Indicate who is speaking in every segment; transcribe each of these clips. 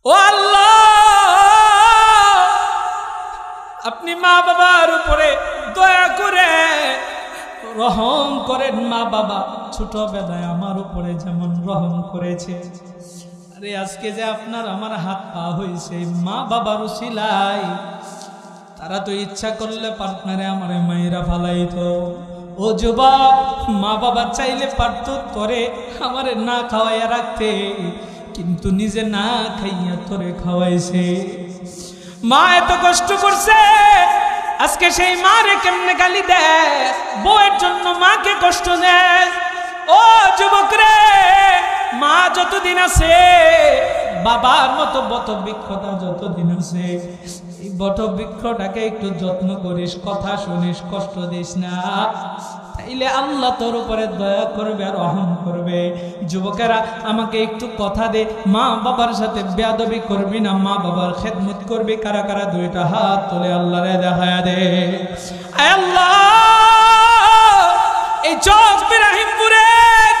Speaker 1: ও আল্লাহ, আপনি মা বাবার উপরে দয়া করে রহম করেন। মা বাবা ছোটবেলায় আমার উপরে যেমন রহম করেছে, আরে আজকে যে আপনার আমার হাত পা হয়েছে মা বাবার উসিলায়, তারা তো ইচ্ছা করলে পার্টনারে আমার মায়েরা ফালাইতো। ও যুবক, মা বাবা চাইলে পারত তোরে আমারে না খাওয়াইয়া রাখতে, কিন্তু নিজে না খাইয়া তোরে খাওয়াইছে। মা এত কষ্ট করছে, আজকে সেই মারে কেমনে গালি দেয়, বউয়ের জন্য মাকে কষ্ট দেয়। ও যুবক রে, মা যতদিন আছে, বাবার মতো বট বৃক্ষটা যতদিন আছে, এই বট বৃক্ষটাকে একটু যত্ন করিস, কথা শুনিস, কষ্ট দিস না, তাইলে আল্লাহ তোর উপরে দয়া করবে, রহম করবে। যুবকেরা আমাকে একটু কথা দে, মা বাবার সাথে বেয়াদবি করবি না, মা বাবার খেদমত করবি। কারা কারা দুইটা হাত তুলে আল্লাহরে দেখায়া দে। আল্লাহ, এই চক ইব্রাহিমপুরে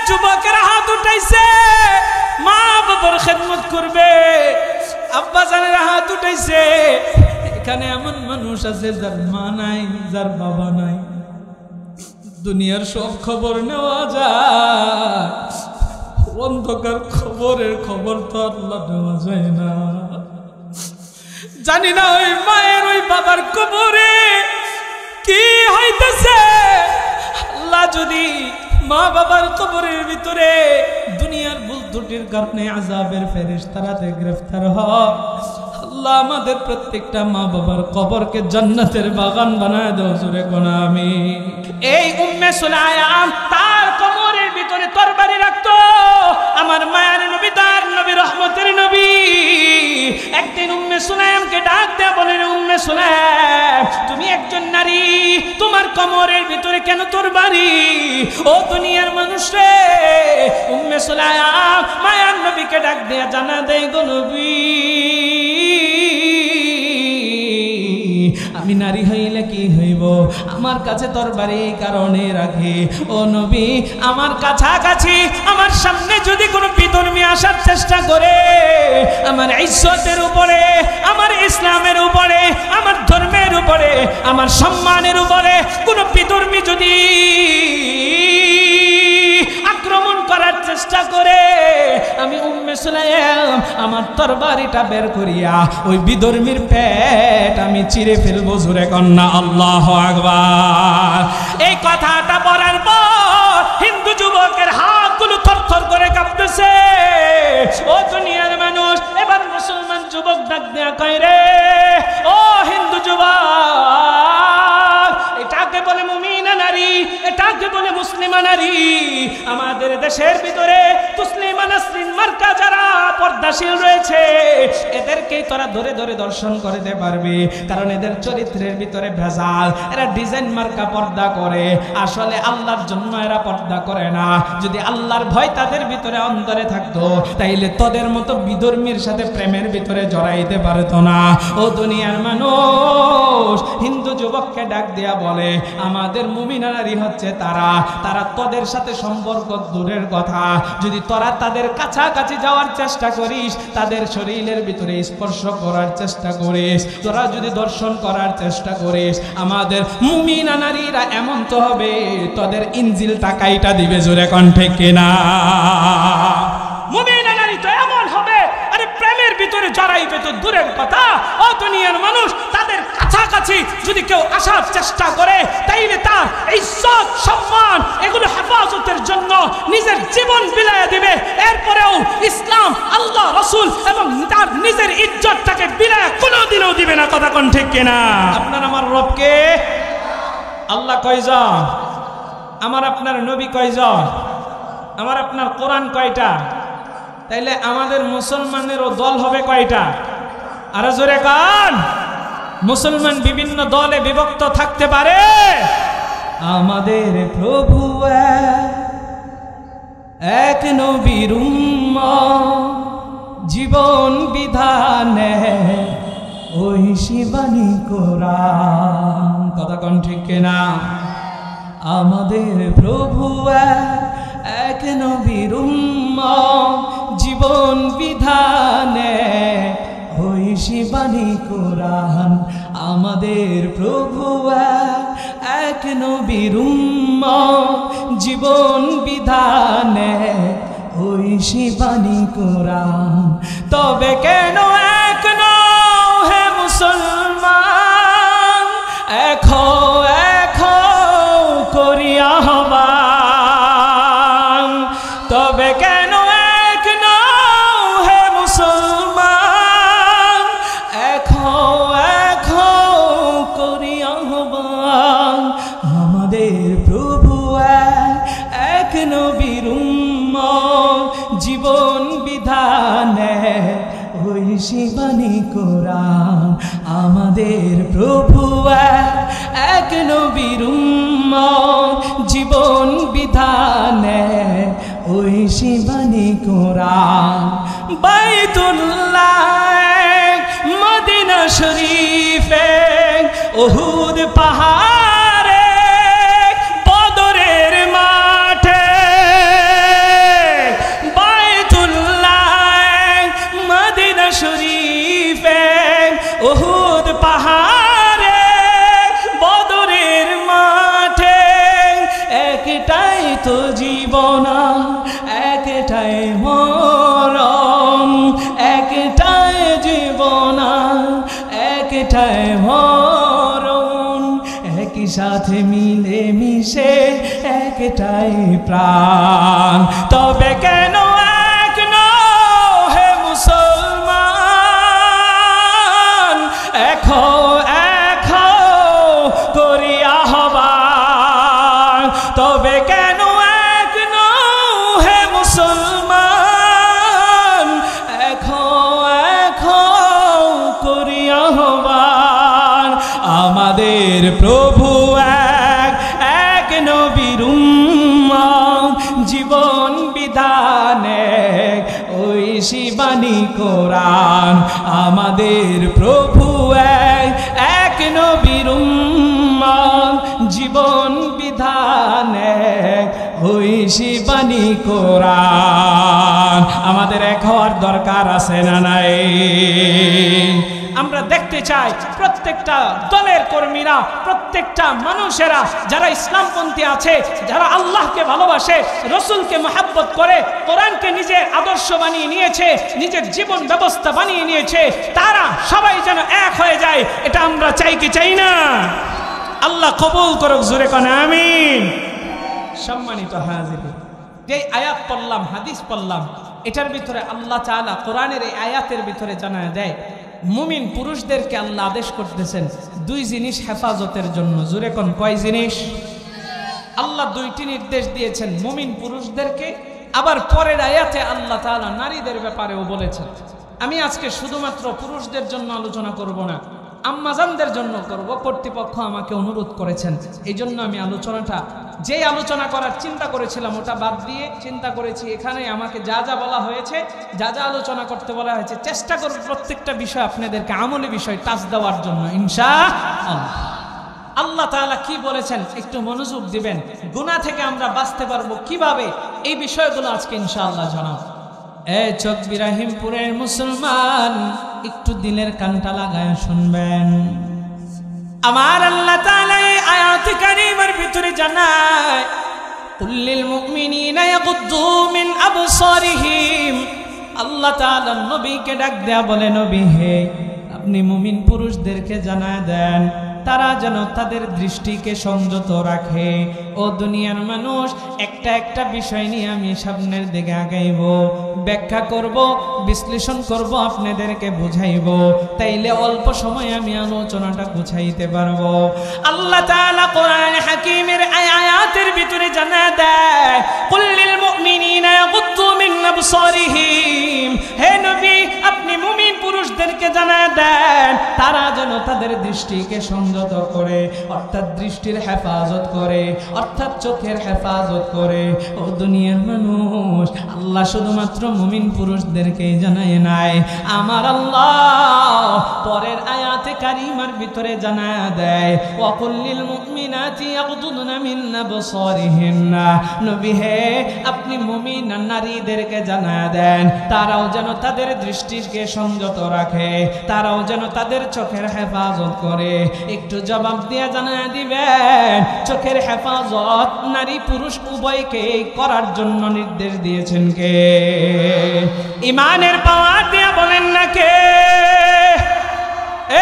Speaker 1: যুবকেরা হাত উঠাইছে, মা বাবার খেদমত করবে, আব্বা জানের হাত উঠাইছে। এখানে এমন মানুষ আছে যার মা নাই, যার বাবা নাই। দুনিয়ার সব খবর নেওয়া যায়, অন্ধকার খবরের খবর তো আল্লাহ নেওয়া যায় না। জানি না ওই মায়ের ওই বাবার কবরে কি হইতেছে। আল্লাহ যদি মা বাবার কবরের ভিতরে দুনিয়ার ভুল ত্রুটির কারণে আযাবের ফেরেশতারাতে গ্রেফতার হয়, আল্লাহ আমাদের প্রত্যেকটা মা বাবার কবরকে জান্নাতের বাগান বানায় দাও, জোরে কোন আমিন। এই উম্মে সুলাইম তার কবরের ভিতরে তরবারি রাখতো। আমার মায়ের নবী, তার নবী, রহমতের নবী, একদিন উম্মে সুলাইমকে ডাক দেয়া বলেন, উম্মে সুলাইম, তুমি একজন নারী, তোমার কবরের ভিতরে কেন তরবারি? ও দুনিয়ার মানুষ রে, উম্মে সুলাইম মায়ের নবীকে ডাক দেয়া জানা দেয়, গো নবী, আমি নারী হইলে কি হইব, আমার কাছে তরবারি এই কারণে রাখি। ও নবী, আমার কাছাকাছি, আমার সামনে যদি কোনো বিধর্মী আসার চেষ্টা করে, আমার ইজ্জতের উপরে, আমার ইসলামের উপরে, আমার ধর্মের উপরে, আমার সম্মানের উপরে কোনো বিধর্মী যদি আক্রমণ করার চেষ্টা করে, আমি উম্মে সুলাইম আমার তরবারিটা বের করিয়া ওই বিধর্মীর পেট আমি চিরে ফেলবো, জোরে কন্যা আল্লাহু আকবার। এই কথাটা বলার পর হিন্দু যুবকের হাতগুলো থরথর করে কাঁপতেছে। ও দুনিয়ার মানুষ, এবার মুসলমান যুবক ডাক দেয়া কয়, রে ও হিন্দু যুবক, এটাকে বলে মুমিনা নারী, এটাকে বলে মুসলিমা নারী। আমাদের দেশের ভিতরে মুসলিমা নাসরিন মার্কা যারা পর্দাশীল রয়েছে, এদেরকেই তোরা ধরে ধরে দর্শন করতে পারবি, কারণ এদের চরিত্রের ভিতরে ভেজাল। এরা ডিজাইন মার্কা পর্দা করে, আসলে আল্লাহর জন্য এরা পর্দা করে না। যদি আল্লাহর ভয় তাদের ভিতরে অন্তরে থাকতো, তাইলে তোদের মতো বিধর্মীর সাথে প্রেমের ভিতরে জড়াইতে পারতো না। ও দুনিয়ার মানুষ, হিন্দু যুবককে ডাক দেয়া বলে, আমাদের মুমিনা নারী হচ্ছে তারা, তারা তোদের সাথে সম্পর্ক দূরের কথা, যদি তোরা তাদের কাছাকাছি যাওয়ার চেষ্টা করিস, তাদের শরীরের ভিতরে স্পর্শ করার চেষ্টা করিস, তোরা যদি দর্শন করার চেষ্টা করিস, আমাদের মুমিনা নারীরা এমন তো হবে তোদের ইনজিল টাকাইটা দিবে, জোরে কণ্ঠে কিনা। মুমিনা নারী তো এমন হবে, আরে প্রেমের ভিতরে জড়াইবে তো দূরের কথা। ও দুনিয়ার মানুষ, তাদের কাছাকাছি যদি কেউ আসার চেষ্টা করে, তাইলে তার ইজ্জত, সম্মান এগুলো হেফাজতের জন্য নিজের জীবন বিলায় দিবে। এরপরেও ইসলাম, আল্লাহ, রাসূল এবং তার নিজের ইজ্জতটাকে বিলায় কোনোদিনও দিবে না, কথা কোন ঠিক কিনা। আপনার আমার রবকে আল্লাহ কয়জন? আমার আপনার নবী কয়জন? আমার আপনার কোরআন কয়টা? তাইলে আমাদের মুসলমানেরও দল হবে কয়টা? আরো জোরে কান। মুসলমান বিভিন্ন দলে বিভক্ত থাকতে পারে, আমাদের প্রভু এক, নবীর উম্মত, জীবন বিধানে ওই শিবানী কোরআন, কথা কোন ঠিক কিনা। আমাদের প্রভু এক, নবীর উম্মত, জীবন বিধানে আমাদের প্রভু এক নবীর উম্মত জীবন বিধানে ওই শিবানী কোরআন তবে কেন এক নও হে মুসলমান এখো এখো করিয়া আহ্বান তবে কেন এক নও হে মুসলমান এখো এখো করিয়া আহ্বান আমাদের প্রভু এক নবীর উম্মত জীবন বিধানে ওই শিবানী কোরআন আমাদের প্রভু এক নবীর উম্মত জীবন বিধানে ওই শিবানী কোরআন বাইতুল্লাহ মদিনা শরীফে উহুদ পাহাড়ে বদরের মাঠে বাইতুল্লাহ মদিনা শরীফে উহুদ পাহাড়ে বদরের মাঠে একটাই তো জীবন একটাই মরণ একটাই জীবন একটাই মরণ একই সাথে মিলে মিশে একটাই প্রাণ তবে কেন এক নও হে মুসলমান এখো এখো করিয়া আহ্বান তবে কেন এক নও হে মুসলমান এখো এখো করিয়া আহ্বান আমাদের প্রভু এক নবীর উম্মত জীবন বিধানে ওই শিবানী কোরআন আমাদের প্রভু এক নবীর উম্মত জীবন বিধানে ওই শিবানী কোরআন আমাদের এক হওয়ার দরকার আছে না নাই আমরা দেখতে চাই প্রত্যেকটা দলের কর্মীরা প্রত্যেকটা মানুষেরা যারা ইসলামপন্থী আছে যারা আল্লাহকে ভালোবাসে রসুলকে মহব্বত করে কোরআনকে নিজের আদর্শ বানিয়ে নিয়েছে নিজের জীবন ব্যবস্থা বানিয়ে নিয়েছে তারা সবাই যেন এক হয়ে যায় এটা আমরা চাই কি চাই না আল্লাহ কবুল করুক জোরে কোন আমিন সম্মানিত হাজির যে আয়াত পড়লাম হাদিস পড়লাম এটার ভিতরে আল্লাহ তাআলা কোরআনের এই আয়াতের ভিতরে জানায় দেয় মুমিন পুরুষদেরকে আল্লাহ আদেশ করতেছেন দুই জিনিস হেফাজতের জন্য জোরে কোন কয় জিনিস আল্লাহ দুইটি নির্দেশ দিয়েছেন মুমিন পুরুষদেরকে আবার পরের আয়াতে আল্লাহ তাআলা নারীদের ব্যাপারেও বলেছেন আমি আজকে শুধুমাত্র পুরুষদের জন্য আলোচনা করব না আম্মাজানদের জন্য করব কর্তৃপক্ষ আমাকে অনুরোধ করেছেন এই জন্য আমি আলোচনাটা যে আলোচনা করার চিন্তা করেছিলাম ওটা বাদ দিয়ে চিন্তা করেছি এখানে আমাকে যা যা বলা হয়েছে যা যা আলোচনা করতে বলা হয়েছে চেষ্টা করব প্রত্যেকটা বিষয় আপনাদেরকে আমলি বিষয় টাচ দেওয়ার জন্য ইনশাআল্লাহ আল্লাহ তাআলা কি বলেছেন একটু মনোযোগ দিবেন গুনাহ থেকে আমরা বাঁচতে পারবো কিভাবে এই বিষয়গুলো আজকে ইনশাআল্লাহ জানাবো এ চক ইব্রাহিমপুরের মুসলমান একটু দিলের কানটা লাগায় শুনবেন আমার আল্লাহ তাআলা এই আয়াত কারীমার ভিতরে জানায় কুল্লিল মুমিনিনা ইয়াগুদ্দু মিন আবসারিহিম আল্লাহ তাআলা নবীকে ডাক দেয়া বলে নবী হে আপনি মুমিন পুরুষদেরকে জানায় দেন তারা যেন তাদের দৃষ্টিকে সংযত রাখে ও দুনিয়ার মানুষ একটা একটা বিষয় নিয়ে আমি সামনের দিকে আগাইব ব্যাখ্যা করব বিশ্লেষণ করব আপনাদেরকে বুঝাইব তাইলে অল্প সময় আমি আলোচনাটা গুছাইতে পারবো আল্লাহ তাআলা কোরআন হাকীমের আয়াতের ভিতরে জানায় দেয় কুল্লিল মুমিনিনা ইয়াগুদ্দু মিন আবসারিহিম হে নবী আপনি মুমিন পুরুষদেরকে জানায় দেন তারা যেন তাদের দৃষ্টিকে সংযত করে অর্থাৎ দৃষ্টির হেফাজত করে অর্থাৎ চোখের হেফাজত করে ও দুনিয়ার মানুষ আল্লাহ শুধুমাত্র মুমিন পুরুষদেরকে জানায় নাই আমার আল্লাহ পরের আয়াতে কারিমার ভিতরে জানায় দেয় ওয়াকুল্লিল মুমিনাতি ইয়াগুদুনা মিন আবসারিহিন্না নবী হে আপনি মুমিন নারীদেরকে জানায় দেন তারাও যেন তাদের দৃষ্টিকে সংযত রাখে তারাও যেন তাদের চোখের হেফাজত করে? একটু জবাব দিয়ে জানায় দিবেন। চোখের হেফাজত নারী পুরুষ উভয়কে করার জন্য নির্দেশ দিয়েছেন কে? ইমানের পাওয়ার দিয়ে বলেন না কে?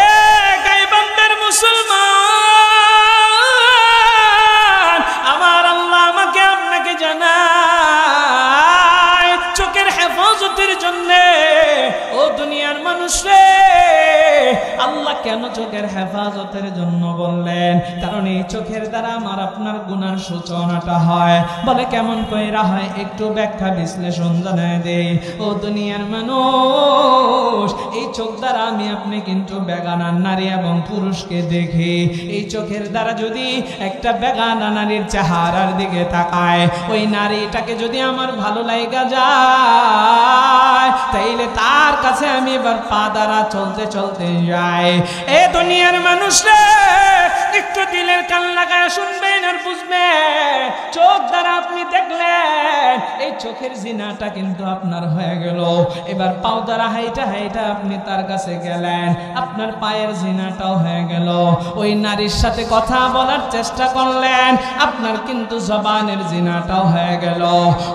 Speaker 1: এ গায়বান্দার মুসলমান, আমার আল্লাহ আমাকে আপনাকে জানায় চোখের হেফাজতের জন্য। ও দুনিয়ার মানুষ রে, আল্লাহ কেন চোখের হেফাজতের জন্য বললেন? কারণ এই চোখের দ্বারা আমার আপনার গুনার সূচনাটা হয়। বলে কেমন কইরা হয়? একটু ব্যাখ্যা বিশ্লেষণ জানায় দেই। ও দুনিয়ার মানুষ, এই চোখ দ্বারা আমি আপনি কিন্তু বেগানা নারী এবং পুরুষকে দেখি। এই চোখের দ্বারা যদি একটা বেগানা নারীর চেহারার দিকে তাকায়, ওই নারীটাকে যদি আমার ভালো লাগা যায়, তাইলে তার কাছে আমি এবার পা দ্বারা চলতে চলতে যাই। এ দুনিয়ার মানুষ রে, একটু দিলের কান লাগায় শুনবেন আর বুঝবেন। চোখ দ্বারা আপনি দেখলেন, এই চোখের জিনাটা কিন্তু আপনার হয়ে গেল। এবার পাও দ্বারা হাইটা হাইটা আপনি তার কাছে গেলেন, আপনার পায়ের জিনাটাও হয়ে গেল। ওই নারীর সাথে কথা বলার চেষ্টা করলেন, আপনার কিন্তু জবানের জিনাটাও হয়ে গেল।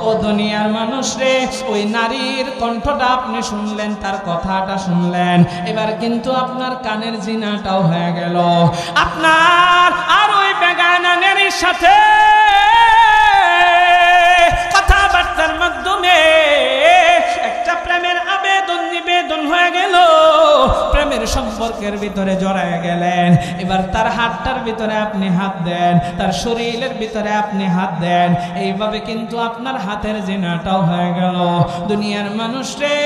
Speaker 1: ও দুনিয়ার মানুষ রে, ওই নারীর কণ্ঠটা আপনি শুনলেন, তার কথাটা শুনলেন, এবার কিন্তু আপনার কানের জিনাটাও হয়ে গেল। আপনার আর ওই বেগানা নারীর সাথে কথাবার্তার মাধ্যমে একটা প্রেমের আবেদন নিবেদন হয়ে গেল। প্রেমের সম্পর্কের ভিতরে জড়ায় গেলেন। এবার তার হাতটার ভিতরে আপনি হাত দেন, তার শরীরের ভিতরে আপনি হাত দেন। এইভাবে কিন্তু আপনার হাতের জিনাটাও হয়ে গেল। দুনিয়ার মানুষ রে,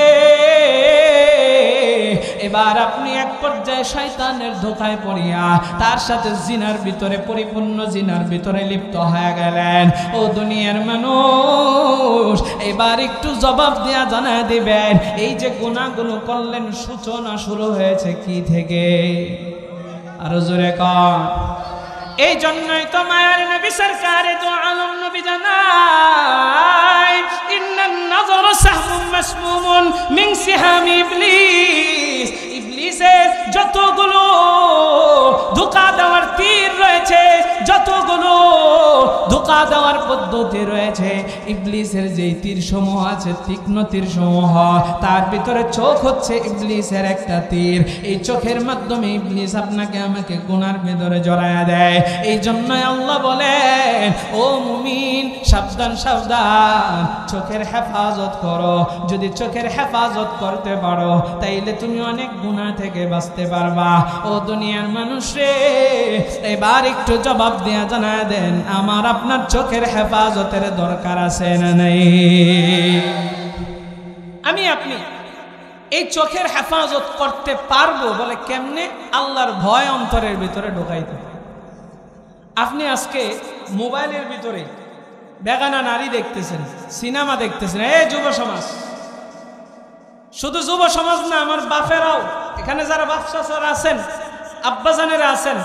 Speaker 1: এবার আপনি এক পর্যায়ে শয়তানের ধোঁকায় পড়িয়া তার সাথে জিনার ভিতরে, পরিপূর্ণ জিনার ভিতরে লিপ্ত হয়ে গেলেন। ও দুনিয়ার মানুষ, এবার একটু জবাব দেয়া জানায় দিবেন, এই যে গুনাহগুলো করলেন, সূচনা শুরু হয়েছে কি থেকে? আরো জোরে কর। এই জন্যই তো মায়ার নবী সরকারে দু আলম নবী জানায়, ইন্নান নাযর সাহমুন মাসমুমুন মিন সিহামি ইবলিস। ইবলিসের যতগুলো ধোঁকা দেওয়ার তীর রয়েছে, যতগুলো ধোঁকা দেওয়ার পদ্ধতি রয়েছে, ইবলিসের যেই তীর সমূহ আছে, তীক্ষ্ণ তীর সমূহ, তার ভিতরে চোখ হচ্ছে ইবলিসের একটা তীর। এই চোখের মাধ্যমে ইবলিস আপনাকে আমাকে গুনার ভিতরে জড়ায়া দেয়। এই জন্যই আল্লাহ বলেন, ও মুমিন, সাবধান সাবধান, চোখের হেফাজত করো। যদি চোখের হেফাজত করতে পারো, তাইলে তুমি অনেক গুনাহ থেকে বাঁচতে পারবা। ও দুনিয়ার মানুষ রে, এবার একটু জবাব দিয়া জানায় দেন, আমার আপনার চোখের হেফাজতের দরকার আছে না নাই? আমি আপনি এই চোখের হেফাজত করতে পারবো বলে কেমনে? আল্লাহর ভয় অন্তরের ভিতরে ঢোকাইতে। আপনি আজকে মোবাইলের ভিতরে বেগানা নারী দেখতেছেন, সিনেমা দেখতেছেন। এই যুব সমাজ, শুধু যুব সমাজ না, আমার বাপেরাও, এখানে যারা বাপসারা আছেন, আব্বাজানেরা আছেন,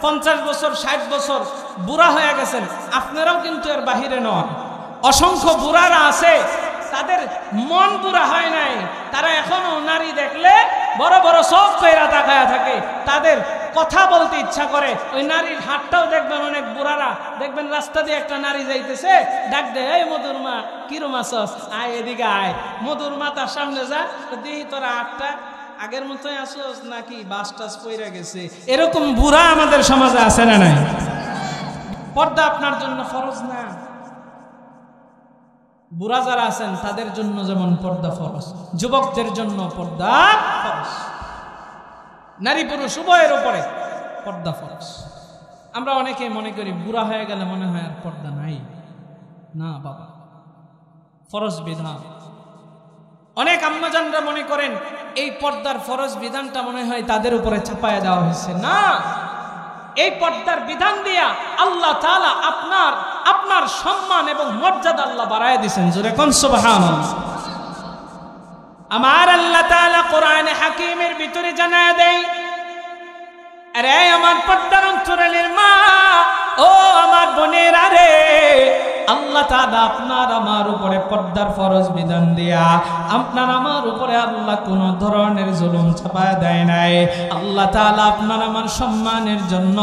Speaker 1: 50 বছর 60 বছর বুড়া হয়ে গেছেন, আপনারাও কিন্তু এর বাহিরে নন। অসংখ্য বুড়ারা আছে, তাদের মন বুড়া হয় নাই, তারা এখনো নারী দেখলে বড় বড় চোখ কইরা তাকায়া থাকে, তাদের কথা বলতে ইচ্ছা করে। ওই নারীর হাতটাও দেখবেন, অনেক বুড়ারা দেখবেন রাস্তা দিয়ে একটা নারী যাইতেছে, ডাক দে, এই মধুর মা, কিরম আছস, আয় এদিকে আয়। মধুর মা তার সামনে যা, দেখি তোরা হাতটা আগের মতোই আসোস নাকি বাস টাস পইরা গেছে। এরকম বুড়া আমাদের সমাজে আছে না নাই? পর্দা আপনার জন্য ফরজ না? বুড়া যারা আছেন তাদের জন্য যেমন পর্দা ফরজ, যুবকদের জন্য পর্দা ফরজ, নারী পুরুষ উভয়ের উপরে পর্দা ফরজ। আমরা অনেকে মনে করি বুড়া হয়ে গেলে মনে হয় আর পর্দা নাই। না বাবা, ফরজ বিধান। অনেক আম্মাজানরা মনে করেন এই পর্দার ফরজ বিধানটা মনে হয় তাদের উপরে চাপায়া দেওয়া হয়েছে। না, এই পর্দার বিধান দিয়া আল্লাহ তাআলা আপনার সম্মান এবং মর্যাদা আল্লাহ বাড়ায় দিয়েছেন। জোরে কোন সুবহানাল্লাহ। আমার আল্লাহ তাআলা কোরআনে হাকিমের ভিতরে জানায় দেয়, আরে আমার পর্দার অন্তরালের মা, ও আমার বোনেরা রে, আল্লাহ আল্লাহ তাআলা আপনার আমার উপরে পর্দার ফরজ বিধান দিয়া আপনার আমার উপরে আল্লাহ কোন ধরনের জুলুম চাপায় দেয় নাই। আল্লাহ তাআলা আপনার আমার সম্মানের জন্য,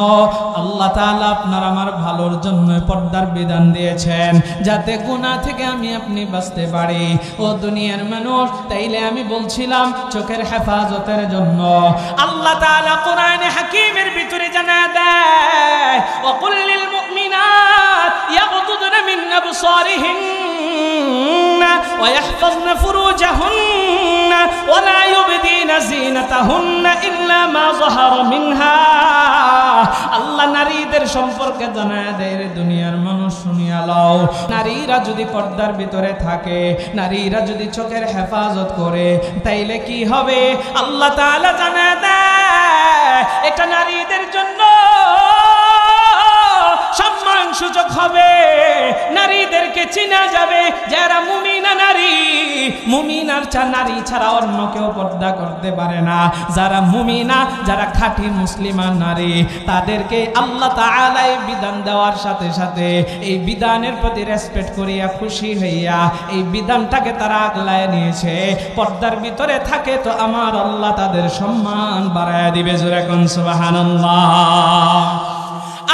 Speaker 1: আল্লাহ তাআলা আপনার আমার ভালোর জন্য পর্দার বিধান দিয়েছেন, যাতে গুনাহ থেকে আমি আপনি বাঁচতে পারি। ও দুনিয়ার মানুষ, তাইলে আমি বলছিলাম চোখের হেফাজতের জন্য আল্লাহ তাআলা কোরআনে হাকিমের ভিতরে জানায় দেয়, ওয়া কুল লিল মুমিনাত ইয়াগদুদনা মিন আবসারিহিন্না ওয়া ইয়াহফাযনা ফুরুজাহুন্না ওয়া লা ইউবদিনা যিনাতাহুন্না ইল্লা মা যাহারা মিনহা। আল্লাহ নারীদের সম্পর্কে জানায় দেয়, রে দুনিয়ার মানুষ শুনিয়া লও, নারীরা যদি পর্দার ভিতরে থাকে, নারীরা যদি চোখের হেফাজত করে, তাইলে কি হবে? আল্লাহ তাআলা জানায় দেয় এটা নারীদের জন্য সম্মান সুযোগ হবে। নারীদেরকে চিনা যাবে যারা মুমিনা নারী, মুমিনার নারী ছাড়া অন্য কেউ পর্দা করতে পারে না। যারা মুমিনা, যারা খাঁটি মুসলিমা নারী, তাদেরকে আল্লাহ তাআলা এই বিধান দেওয়ার সাথে সাথে এই বিধানের প্রতি রেসপেক্ট করিয়া, খুশি হইয়া এই বিধানটাকে তারা আগলায় নিয়েছে। পর্দার ভিতরে থাকে তো আমার আল্লাহ তাদের সম্মান বাড়ায়া দিবে। জোরে কোন সুবহানাল্লাহ।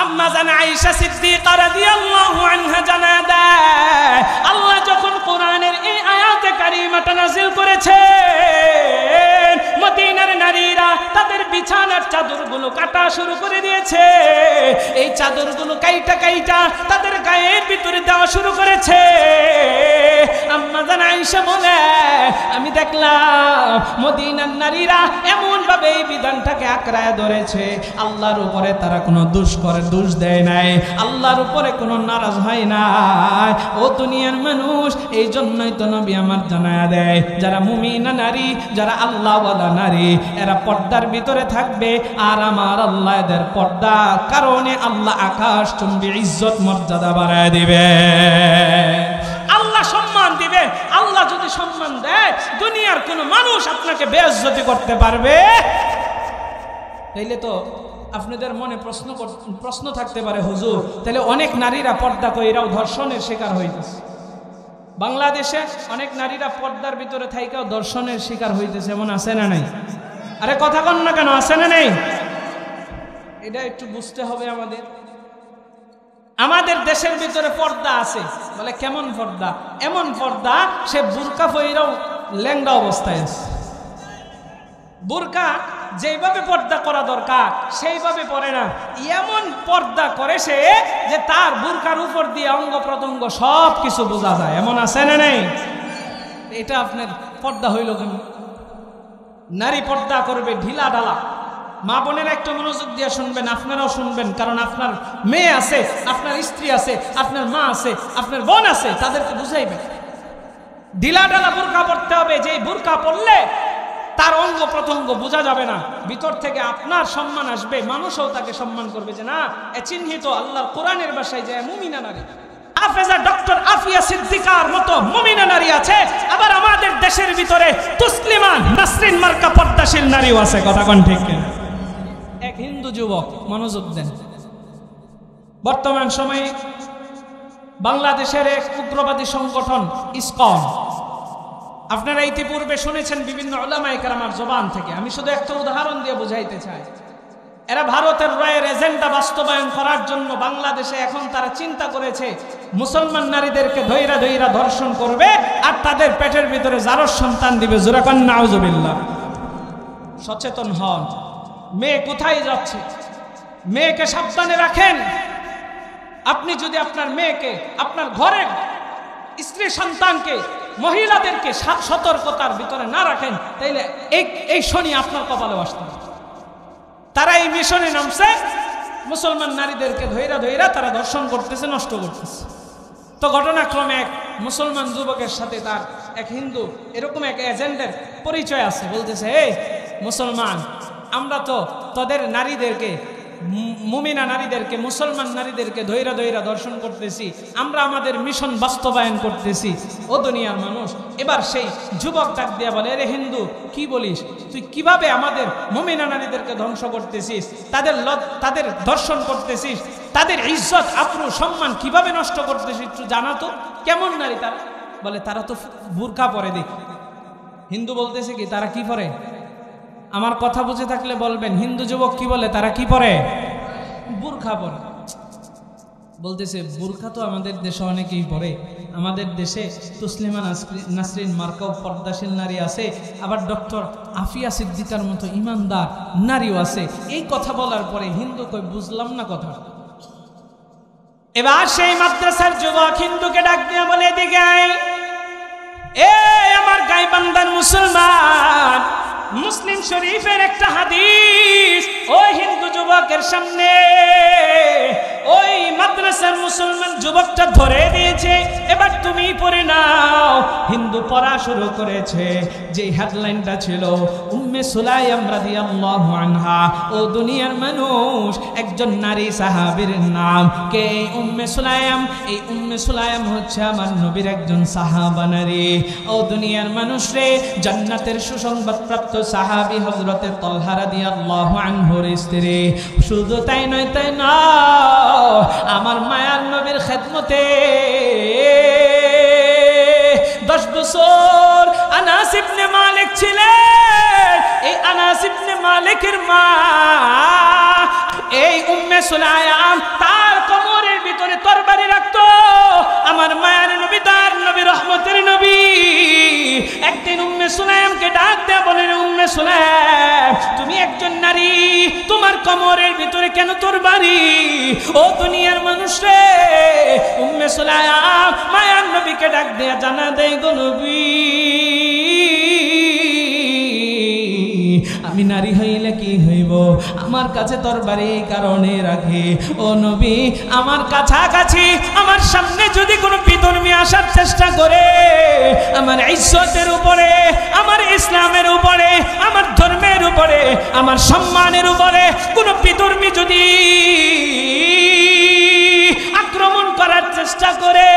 Speaker 1: আম্মা জান আয়েশা সিদ্দিকা রাদিয়াল্লাহু আনহা জানায় দেয়, আল্লাহ যখন কোরআনের এই আয়াতে কারিমাটা নাযিল করেছেন, মদিনার নারীরা তাদের বিছানার চাদরগুলো কাটা শুরু করে দিয়েছে। এই চাদরগুলো কাইটা কাইটা তাদের গায়ের ভিতরে দেওয়া শুরু করেছে। আম্মা জান আয়েশা বলে, আমি দেখলাম মদিনার নারীরা এমন ভাবে এই বিধানটাকে আঁকড়ায় ধরেছে, আল্লাহর উপরে তারা কোনো দোষ দেয় নাই, আল্লাহর উপরে কোনো নারাজ হয় নাই। ও দুনিয়ার মানুষ, এই জন্যই তো নবী আমার জানায়া দেয়, যারা মুমিনা নারী, যারা আল্লাহওয়ালা নারী, এরা পর্দার ভিতরে থাকবে, আর আমার আল্লাহ এদের পর্দার কারণে আল্লাহ আকাশ চুম্বি ইজ্জত মর্যাদা বাড়ায় দিবে, আল্লাহ সম্মান দিবে। আল্লাহ যদি সম্মান দেয়, দুনিয়ার কোনো মানুষ আপনাকে বেইজ্জতি করতে পারবে? তাইলে তো আপনাদের মনে প্রশ্ন থাকতে পারে, হুজুর তাহলে অনেক নারীরা পর্দা কইরাও ধর্ষণের শিকার হইতেছে। বাংলাদেশে অনেক নারীরা পর্দার ভিতরে থাইকাও ধর্ষণের শিকার হইতেছে, এমন আছে না নাই? আরে কথা কন না কেন, আছে না নেই? এটা একটু বুঝতে হবে আমাদের। আমাদের দেশের ভিতরে পর্দা আছে, বলে কেমন পর্দা? এমন পর্দা, সে বুরকা পইরাও ল্যাংড়া অবস্থায় আছে। বুরকা যেভাবে পর্দা করা দরকার সেইভাবে পরে না, এমন পর্দা করে সে যে তার বুরকার উপর দিয়ে অঙ্গ প্রত্যঙ্গ সব কিছু বোঝা যায়, এমন আছে না নেই? এটা আপনার পর্দা হইল কেন? নারী পর্দা করবে ঢিলা ঢালা। মা বোনেরা একটু মনোযোগ দিয়ে শুনবেন, আপনারাও শুনবেন, কারণ আপনার মেয়ে আছে, আপনার স্ত্রী আছে, আপনার মা আছে, আপনার বোন আছে, তাদেরকে বুঝাইবেন ঢিলা ঢালা বুরকা পড়তে হবে। যে বুরকা পড়লে তার অঙ্গ প্রত্যঙ্গ বোঝা যাবে না, ভিতর থেকে আপনার সম্মান আসবে, মানুষও তাকে সম্মান করবে যে না, এ চিহ্নিত আল্লাহর কোরআনের ভাষায় যে মুমিনা নারী। হাফেজা ডক্টর আফিয়া সিদ্দিকার মতো মুমিনা নারী আছে, আবার আমাদের দেশের ভিতরে তুসলিমা নাসরিন মার্কা পর্দাশীল নারীও আছে। কথা কোন ঠিক কিনা? এক হিন্দু যুবক, মনোযোগ দেন, বর্তমান সময়ে বাংলাদেশের এক উগ্রবাদী সংগঠন ইসকন, আপনারা ইতিপূর্বে শুনেছেন বিভিন্ন উলামায়ে কেরামের জবান থেকে। আমি শুধু একটা উদাহরণ দিয়ে বুঝাইতে চাই। এরা ভারতের রায়ের এজেন্ডা বাস্তবায়ন করার জন্য বাংলাদেশে এখন তারা চিন্তা করেছে মুসলমান নারীদেরকে ধৈরা ধৈরা ধর্ষণ করবে আর তাদের পেটের ভিতরে জারজ সন্তান দিবে। জোরে কোন নাউজুবিল্লাহ। সচেতন হন। মেয়ে কোথায় যাচ্ছে, মেয়েকে সাবধানে রাখেন। আপনি যদি আপনার মেয়েকে, আপনার ঘরের স্ত্রী সন্তানকে, মহিলাদেরকে সতর্কতার ভিতরে না রাখেন, তাইলে এই শনি আপনার কপালে আসতে। তারা এই মিশনে নামছে, মুসলমান নারীদেরকে ধৈরা ধৈরা তারা ধর্ষণ করতেছে, নষ্ট করতেছে। তো ঘটনাক্রমে এক মুসলমান যুবকের সাথে তার এক হিন্দু এরকম এক এজেন্টের পরিচয় আছে। বলতেছে, এই মুসলমান, আমরা তো তোদের নারীদেরকে মুমিনা নারীদেরকে, মুসলমান নারীদেরকে ধৈরা ধৈরা দর্শন করতেছি, আমরা আমাদের মিশন বাস্তবায়ন করতেছি। ও দুনিয়ার মানুষ, এবার সেই যুবক ডাক দিয়া বলে, রে হিন্দু, কি বলিস তুই? কিভাবে আমাদের মুমিনা নারীদেরকে ধ্বংস করতেছিস, তাদের দর্শন করতেছিস, তাদের ইজ্জত আবরু সম্মান কিভাবে নষ্ট করতেছিস একটু জানা তো। কেমন নারী তারা? বলে তারা তো বুরকা পরে দেখি। হিন্দু বলতেছে কি তারা কি পরে? আমার কথা বুঝে থাকলে বলবেন, হিন্দু যুবক কি বলে? তারা কি পরে? বুরখা পরে। বলতেছে বুরখা তো আমাদের দেশে অনেকেই পরে, আমাদের দেশে তসলিমা নাসরিন মার্কাও পর্দাশীল নারী আছে, আবার ডক্টর আফিয়া সিদ্দিকার মতো ইমানদার নারীও আছে। এই কথা বলার পরে হিন্দু কই বুঝলাম না কথা। এবার সেই মাদ্রাসার যুবক হিন্দুকে ডাক দিয়া বলে, এদিকে আয়, এ আমার গাইবান্ধার মুসলমান, মুসলিম শরীফের একটা হাদিস ওই হিন্দু যুবকের সামনে ওই মাদ্রাসার মুসলমান যুবকটা ধরে দিয়েছে, এবার তুমি পড়ে নাও। হিন্দু পড়া শুরু করেছে। যে হেডলাইনটা ছিল উম্মে সুলাইম রাদিয়াল্লাহু আনহা। ও দুনিয়ার মানুষ, একজন নারী সাহাবীর নাম কে উম্মে সুলাইম। এই উম্মে সুলাইম হচ্ছে আমার নবীর একজন সাহাবা নারী। ও দুনিয়ার মানুষ রে, জান্নাতের সুসংবাদ প্রাপ্ত সাহাবী হযরতে তালহা রাদিয়াল্লাহু আনহুর স্ত্রী। শুধু তাই নয়, তাই না, আমার মায়ার নবীর খেদমতে 10 বছর আনাস ইবনে মালিক ছিলেন। এই আনাস ইবনে মালিকের মা এই উম্মে সুলাইম তার কোমরের ভিতরে তরবারি রাখতো। আমার মায়ার নবী, তার নবী, রহমতের নবী, একদিন উম্মে সুলাইমকে ডাক দেয়া বলেন, উম্মে সুলাইম, তুমি একজন নারী, তোমার কোমরের ভিতরে কেন তরবারি? ও দুনিয়ার মানুষ রে, উম্মে সুলাইম মায়ার নবীকে ডাক দেয়া জানা দেয়, গো নবী, আমি নারী হইলে কি হইব? আমার কাছে তরবারি এই কারণে রাখে, ও নবী, আমার কাছাকাছি আমার সামনে যদি কোনো বিধর্মী আসার চেষ্টা করে, আমার ইজ্জতের উপরে, আমার ইসলামের উপরে, আমার ধর্মের উপরে, আমার সম্মানের উপরে কোনো বিধর্মী যদি আক্রমণ করার চেষ্টা করে,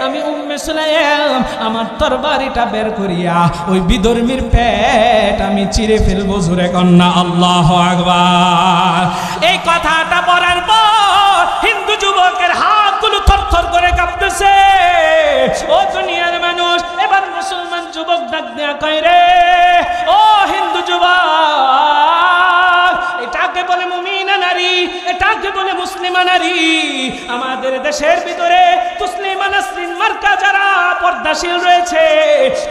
Speaker 1: আমি উম্মে সুলাইম আমার তরবারিটা বের করিয়া ওই বিধর্মীর পেট আমি চিরে ফেলবো। জোরে কন্যা আল্লাহু আকবার। এই কথাটা বলার পর হিন্দু যুবকের হাতগুলো থরথর করে কাঁপতেছে। ও দুনিয়ার মানুষ, এবার মুসলমান যুবক ডাক দেয়া কয়, রে ও হিন্দু যুবক, এটাকে বলে মুমিনা নারী, এটাকে বলে মুসলিমা নারী। আমাদের দেশের ভিতরে তসলিমা নাসরিন মার্কা যারা পর্দাশীল রয়েছে,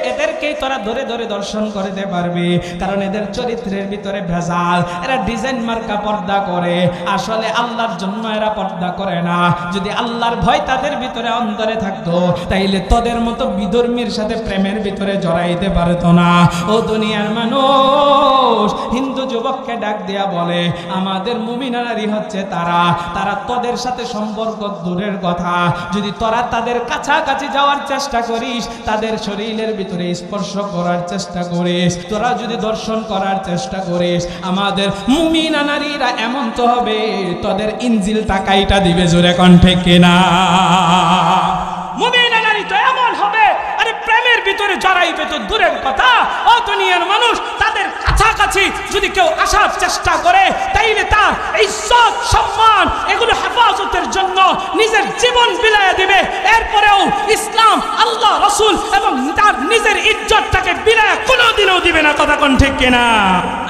Speaker 1: এদেরকেই তোরা ধরে ধরে দর্শন করতে পারবি, কারণ এদের চরিত্রের ভিতরে ভেজাল। এরা ডিজাইন মার্কা পর্দা করে, আসলে আল্লাহর জন্য এরা পর্দা করে না। যদি আল্লাহর ভয় তাদের ভিতরে অন্তরে থাকতো, তাইলে তোদের মতো বিধর্মীর সাথে প্রেমের ভিতরে জড়াইতে পারতো না। ও দুনিয়ার মানুষ, হিন্দু যুবককে ডাক দিয়া বলে, আমাদের মুমিনা নারী হচ্ছে তারা তোদের সাথে সম্পর্ক দূরের কথা, যদি তোরা তাদের কাছাকাছি যাওয়ার চেষ্টা করিস, তাদের শরীরের ভিতরে স্পর্শ করার চেষ্টা করিস, তোরা যদি দর্শন করার চেষ্টা করিস, আমাদের মুমিনা নারীরা এমন তো হবে তোদের ইনজিল টাকাইটা দিবে। জোরে কণ্ঠে কিনা? মুমিনা নারী তো এমন হবে, আরে প্রেমের ভিতরে জড়াইবে তো দূরের কথা। ও দুনিয়ার মানুষ, তাদের কাছাকাছি যদি কেউ আসার চেষ্টা করে, তাইলে তার ইজ্জত সম্মান এগুলো হেফাজতের জন্য নিজের জীবন বিলায় দিবে। এরপরেও ইসলাম, আল্লাহ, রাসূল এবং তার নিজের ইজ্জতটাকে বিলায় কোনোদিনও দিবে না। কথা কোন ঠিক কিনা?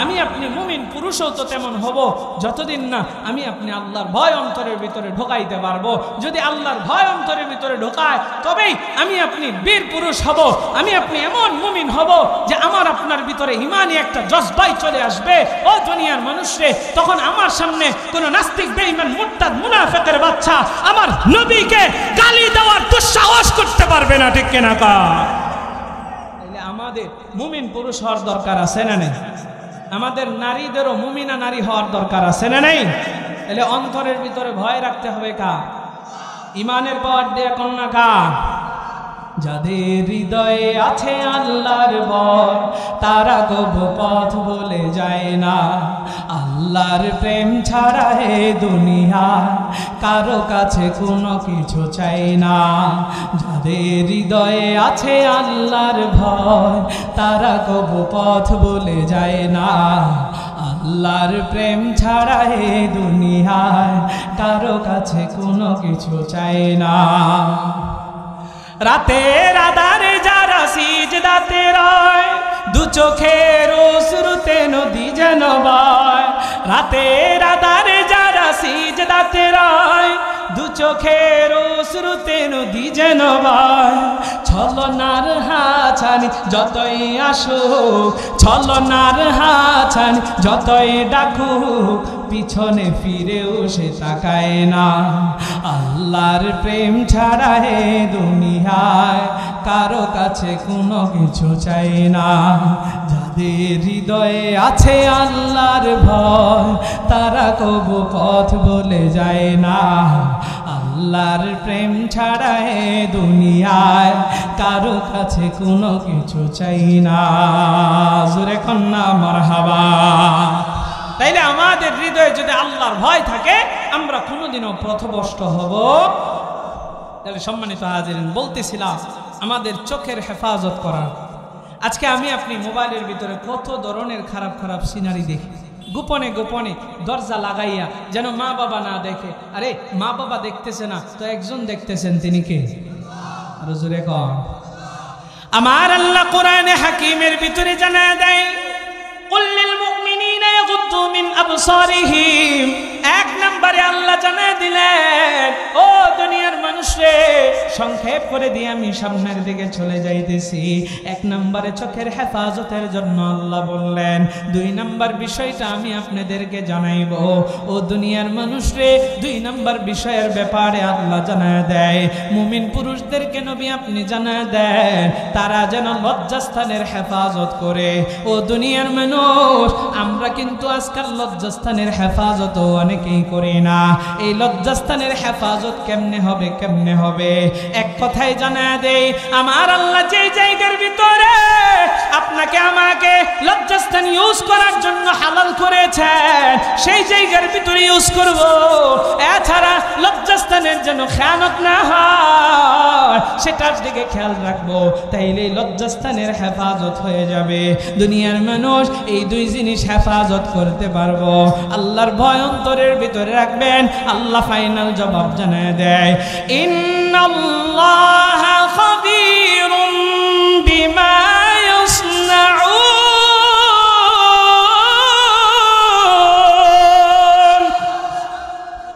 Speaker 1: আমি আপনি মুমিন পুরুষও তো তেমন হব, যতদিন না আমি আপনি আল্লাহর ভয় অন্তরের ভিতরে ঢোকাইতে পারবো। যদি আল্লাহর ভয় অন্তরের ভিতরে ঢোকায়, তবেই আমি আপনি বীর পুরুষ হব। আমি আপনি এমন মুমিন হব যে আমার আপনার ভিতরে ইমানি একটা জজবাই চলে আসবে। ও দুনিয়ার মানুষরে, তখন আমার সামনে কোন নাস্তিক, বেঈমান, মুরতাদ, মুনাফিকের বাচ্চা আমার নবীকে গালি দেওয়ার দুঃসাহস করতে পারবে না। ঠিক কিনা? তাইলে আমাদের মুমিন পুরুষ হওয়ার দরকার আছে না নেই? আমাদের নারীদেরও মুমিনা নারী হওয়ার দরকার আছে না নেই? তাহলে অন্তরের ভিতরে ভয় রাখতে হবে কার? ইমানের পাওয়ার দিয়ে কন্যা কার? যাদের হৃদয়ে আছে আল্লাহর ভয় তারা কবু পথ বলে যায় না। আল্লাহর প্রেম ছাড়া হে দুনিয়া কারো কাছে কোনো কিছু চাই না। যাদের হৃদয়ে আছে আল্লাহর ভয় তারা কবু পথ বলে যায় না। আল্লাহর প্রেম ছাড়া হে দুনিয়ায় কারো কাছে কোনো কিছু চাই না। রাতের আধারে যারা সিজদাতে রয় দু চোখের অশ্রুতে নদী যেন বয়। রাতের আধারে যারা সিজদাতে রয় দু চোখের অশ্রুতে নদী যেন বয়। ছলনার হাছানি যতই আসুক, ছলনার হাছানি যতই ডাকুক, পিছনে ফিরেও সে তাকায় না। আল্লাহর প্রেম ছাড়া হে দুনিয়ায় কারো কাছে কোনো কিছু চাই না। যাদের হৃদয়ে আছে আল্লাহর ভয় তারা কবু পথ বলে যায় না। আল্লাহর প্রেম ছাড়া হে দুনিয়ায় কারো কাছে কোনো কিছু চাই না। জোরে কন্যা মারহাবা। তাইলে আমাদের হৃদয়ে যদি আল্লাহর ভয় থাকে আমরা কোনোদিনও পথভ্রষ্ট হব। তাহলে সম্মানিত হাজিরিন, বলতেছিলাম আমাদের চোখের হেফাজত করা। আজকে আমি আপনি মোবাইলের ভিতরে কত ধরনের খারাপ খারাপ সিনারি দেখি, গোপনে গোপনে দরজা লাগাইয়া যেন মা বাবা না দেখে। আরে মা বাবা দেখতেছে না তো একজন দেখতেছেন, তিনি কে? আরো জোরে কর। আমার আল্লাহ কোরআনে হাকিমের ভিতরে জানায় দেয়, কুল লিল মুমিনিনা ইয়াগুদ্দু মিন আবসারিহিম। এক নম্বরে আল্লাহ জানায় দিলেন, ও দুনিয়ার মানুষরে, সংক্ষেপ করে দিয়ে আমি সামনের দিকে চলে যাইতেছি। এক নম্বরে চোখের হেফাজতের জন্য আল্লাহ বললেন। দুই নম্বর বিষয়টা আমি আপনাদেরকে জানাইব। ও দুনিয়ার মানুষরে, দুই নম্বর বিষয়ের ব্যাপারে আল্লাহ জানায় দেয়, মুমিন পুরুষদেরকে নবী আপনি জানায় দেন তারা যেন লজ্জাস্থানের হেফাজত করে। ও দুনিয়ার মানুষ, আমরা কিন্তু আজকাল লজ্জাস্থানের হেফাজত অনেকেই করি না। এই লজ্জাস্থানের হেফাজত কেমনে হবে, কেমনে হবে? এক কথায় জানায় দেই, আমার আল্লাহ যে জায়গার ভিতরে আপনাকে আমাকে লজ্জাস্থান ইউজ করার জন্য হালাল করেছেন সেই জায়গার ভিতরে ইউজ করব। এছাড়া লজ্জাস্থানের যেন খেয়ানত না হয় সেটার দিকে খেয়াল রাখবো, তাইলে লজ্জাস্থানের হেফাজত হয়ে যাবে। দুনিয়ার মানুষ এই দুই জিনিস হেফাজত করতে পারবো। আল্লাহর ভয় অন্তরের ভিতরে রাখবেন। আল্লাহ ফাইনাল জবাব জানায় দেয়, ইন্নাল্লাহা খাবীরুম বিমা ইয়াসনাউন।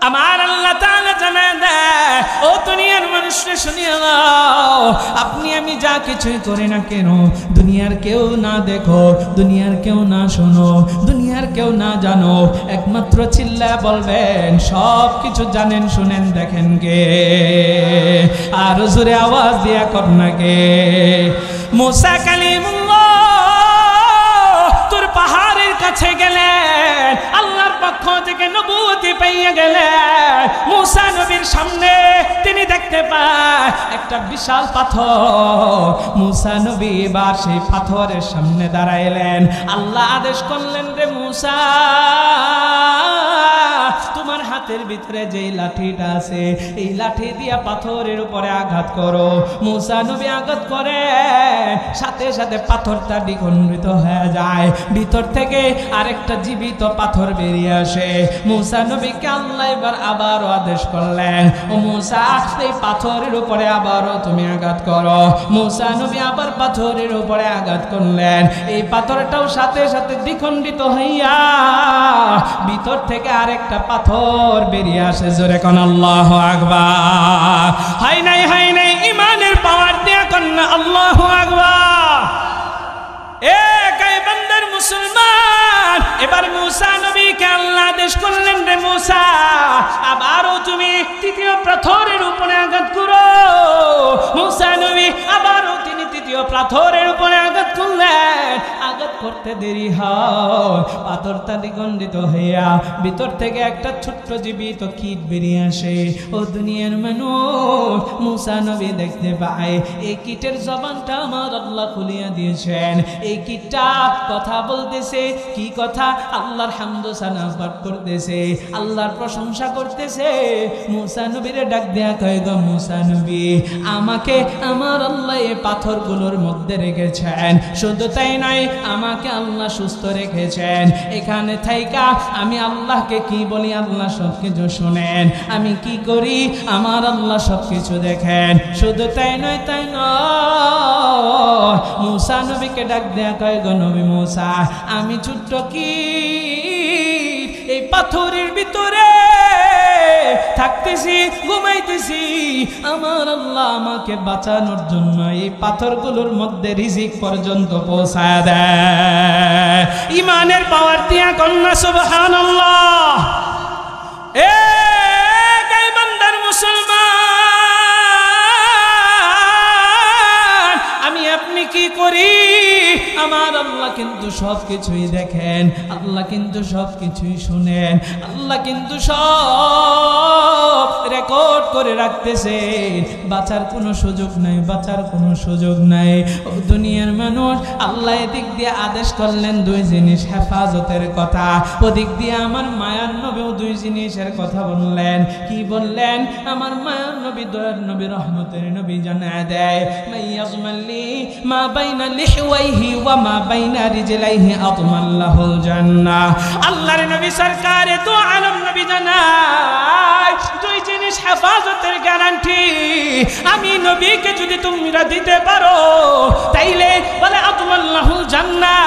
Speaker 1: আমার আল্লাহ তাআলা জানায় দেয়, ও দুনিয়ার মানুষরা শুনিয়ে নাও, আপনি আমি যা কিছুই করি না কেন, দুনিয়ার কেউ না দেখো, দুনিয়ার কেউ না শোনো, দুনিয়ার কেউ না জানো, একমাত্র চিল্লায় বলবেন সব কিছু জানেন শুনেন দেখেন কে? আর জোরে আওয়াজ দিয়া কর না কে? মুসা কালিমুল্লাহ তোর পাহাড়ের কাছে গেলেন, আল্লাহর পক্ষ থেকে নবুয়তি পেয়ে গেলেন। মুসা নবীর সামনে তিনি দেখতে পায় একটা বিশাল পাথর। মুসা নবী এবার সেই পাথরের সামনে দাঁড়াইলেন। আল্লাহ আদেশ করলেন, রে মুসা, তোমার হাতের ভিতরে যেই লাঠিটা আছে এই লাঠি দিয়া পাথরের উপরে আঘাত করো। মুসা নবী আঘাত করে, সাথে সাথে পাথরটা দ্বিখণ্ডিত হয়ে যায়, ভিতর থেকে আরেকটা জীবিত পাথর বেরিয়ে আসে। মুসা নবীকে আল্লাহ এবার আবারও আদেশ করলেন, ও মুসা, এই পাথরের উপরে আবারও তুমি আঘাত করো। মুসা নবী আবার পাথরের উপরে আঘাত করলেন, এই পাথরটাও সাথে সাথে দ্বিখণ্ডিত হইয়া ভিতর থেকে আরেকটা পাথর বেরিয়ে আসে। জোরে কোন আল্লাহু আকবার। হাই নাই হাই নাই, ইমানের পাওয়ার দিয়া কন্যা আল্লাহু আকবার। এ গায়ে বান্দার মুসলমান, এবার মুসা নবীকে আল্লাহ আদেশ করলেন, রে মূসা আবারও তুমি তৃতীয় পাথরের উপরে আঘাত করো। মূসা নবী আবারও তিনি তৃতীয় পাথরের উপরে আঘাত করলেন। আঘাত করতে দেরি হয়, পাথরটা দ্বিখণ্ডিত হইয়া ভিতর থেকে একটা ছোট্ট জীবিত কীট বেরিয়ে আসে। ও দুনিয়ার মানুষ, মূসা নবী দেখতে পায় এই কীটের জবানটা আমার আল্লাহ খুলিয়া দিয়েছেন। এই কীটটা কথা বলতেছে। কি কথা? আল্লাহর হামদ সানা পাঠ করতেছে, আল্লাহর প্রশংসা করতেছে। মূসা নবীরে ডাক দেয়া কয়, গো মূসা নবী, আমাকে আমার আল্লাহ এই পাথরগুলোর মধ্যে রেখেছেন। শুধু তাই নয়, আমাকে আল্লাহ সুস্থ রেখেছেন। এখানে থাইকা আমি আল্লাহকে কি বলি, আল্লাহ সবকিছু শুনেন। আমি কি করি, আমার আল্লাহ সবকিছু দেখেন। শুধু তাই নয়, মূসা নবীকে ডাক দেয়া কয়, গো নবী মূসা, আমি ছোট্ট কি এই পাথরের ভিতরে থাকতেছি, ঘুমাইতেছি। আমার আল্লাহ আমাকে বাঁচানোর জন্য এই পাথরগুলোর মধ্যে রিজিক পর্যন্ত পৌঁছায় দেয়। ইমানের পাওয়ার দিয়া কন্যা সুবহানাল্লাহ। এ গায়বান্দার মুসলমান, আমি আপনি কি করি, আমার আল্লাহ কিন্তু সবকিছুই দেখেন, আল্লাহ কিন্তু সবকিছুই শুনেন, আল্লাহ কিন্তু সব রেকর্ড করে রাখতেছে। বাঁচার কোনো সুযোগ নাই, বাঁচার কোনো সুযোগ নাই। ও দুনিয়ার মানুষ, আল্লাহ এদিক দিয়ে আদেশ করলেন দুই জিনিস হেফাজতের কথা, ওদিক দিয়ে আমার মায়ার নবীও দুই জিনিসের কথা বললেন। কি বললেন? আমার মায়ার নবী, দয়ার নবী, রহমতের নবী জানায় দেয়, মাইয়াজমাল্লি মা বাইনা লিহওয়াইহি ওয়া মা বাইনা রিজলাইহি আতমাল্লাহুল জান্নাহ। আল্লাহর নবী সরকারে তো আলম নবী জানায় দুই জিনিস হেফাজতের গ্যারান্টি আমি নবীকে যদি তোমরা দিতে পারো, তাইলে বলে আতমাল্লাহুল জান্নাহ,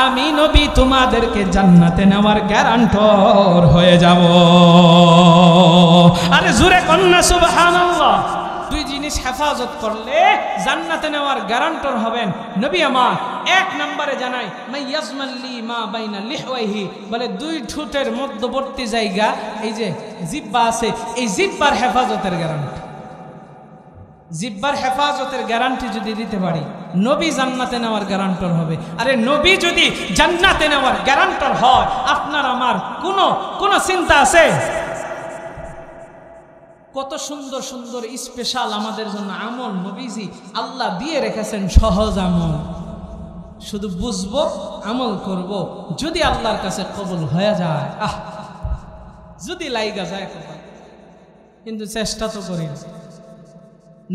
Speaker 1: আমি নবী তোমাদেরকে জান্নাতে নেওয়ার গ্যারান্টর হয়ে যাব। আরে জোরে কন্যা সুবহানাল্লাহ। দুই জিনিস হেফাজত করলে জান্নাতে নেওয়ার গ্যারান্টর হবেন নবী আমার। এক নম্বরে জানাই, মাইয়াজমাল্লি মা বাইনা লিহওয়াইহি, বলে দুই ঠোঁটের মধ্যবর্তী জায়গা, এই যে জিহ্বা আছে, এই জিহ্বার হেফাজতের গ্যারান্টি। জিহ্বার হেফাজতের গ্যারান্টি যদি দিতে পারি, নবী জান্নাতে নেওয়ার গ্যারান্টর হবে। আরে নবী যদি জান্নাতে নেওয়ার গ্যারান্টর হয়, আপনার আমার কোনো চিন্তা আছে? কত সুন্দর সুন্দর স্পেশাল আমাদের জন্য আমল নবীজি আল্লাহ দিয়ে রেখেছেন, সহজ আমল। শুধু বুঝবো, আমল করব, যদি আল্লাহর কাছে কবুল হয়ে যায়, যদি লাইগা যায় কথা, কিন্তু চেষ্টা তো করি না।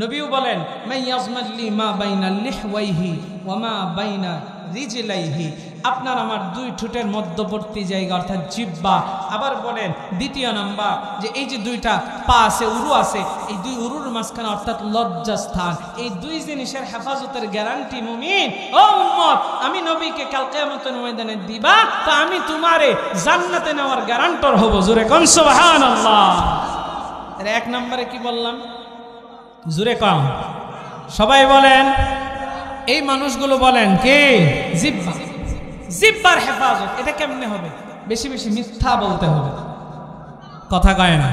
Speaker 1: নবীও বলেন, মাইয়াজমাল্লি মা বাইনা লিহওয়াইহি ওয়া মা বাইনা রিজলাইহি, আপনার আমার দুই ঠোঁটের মধ্যবর্তী জায়গা অর্থাৎ জিহ্বা। আবার বলেন দ্বিতীয় নাম্বার, যে এই যে দুইটা পা আছে, উরু আছে, এই দুই উরুর মাঝখানে অর্থাৎ লজ্জাস্থান, এই দুই জিনিসের হেফাজতের গ্যারান্টি মুমিন ও উম্মত আমি নবীকে কাল কিয়ামতের ময়দানে দিবা, তো আমি তোমারে জান্নাতে নেওয়ার গ্যারান্টর হব। জোরে কোন সুবহানাল্লাহ। এর এক নম্বরে কি বললাম? জোরে কম সবাই বলেন। এই মানুষগুলো বলেন কে? জিহ্বা। জিহ্বার হেফাজত এটা কেমনে হবে? বেশি বেশি মিথ্যা বলতে হবে, কথা কয় না।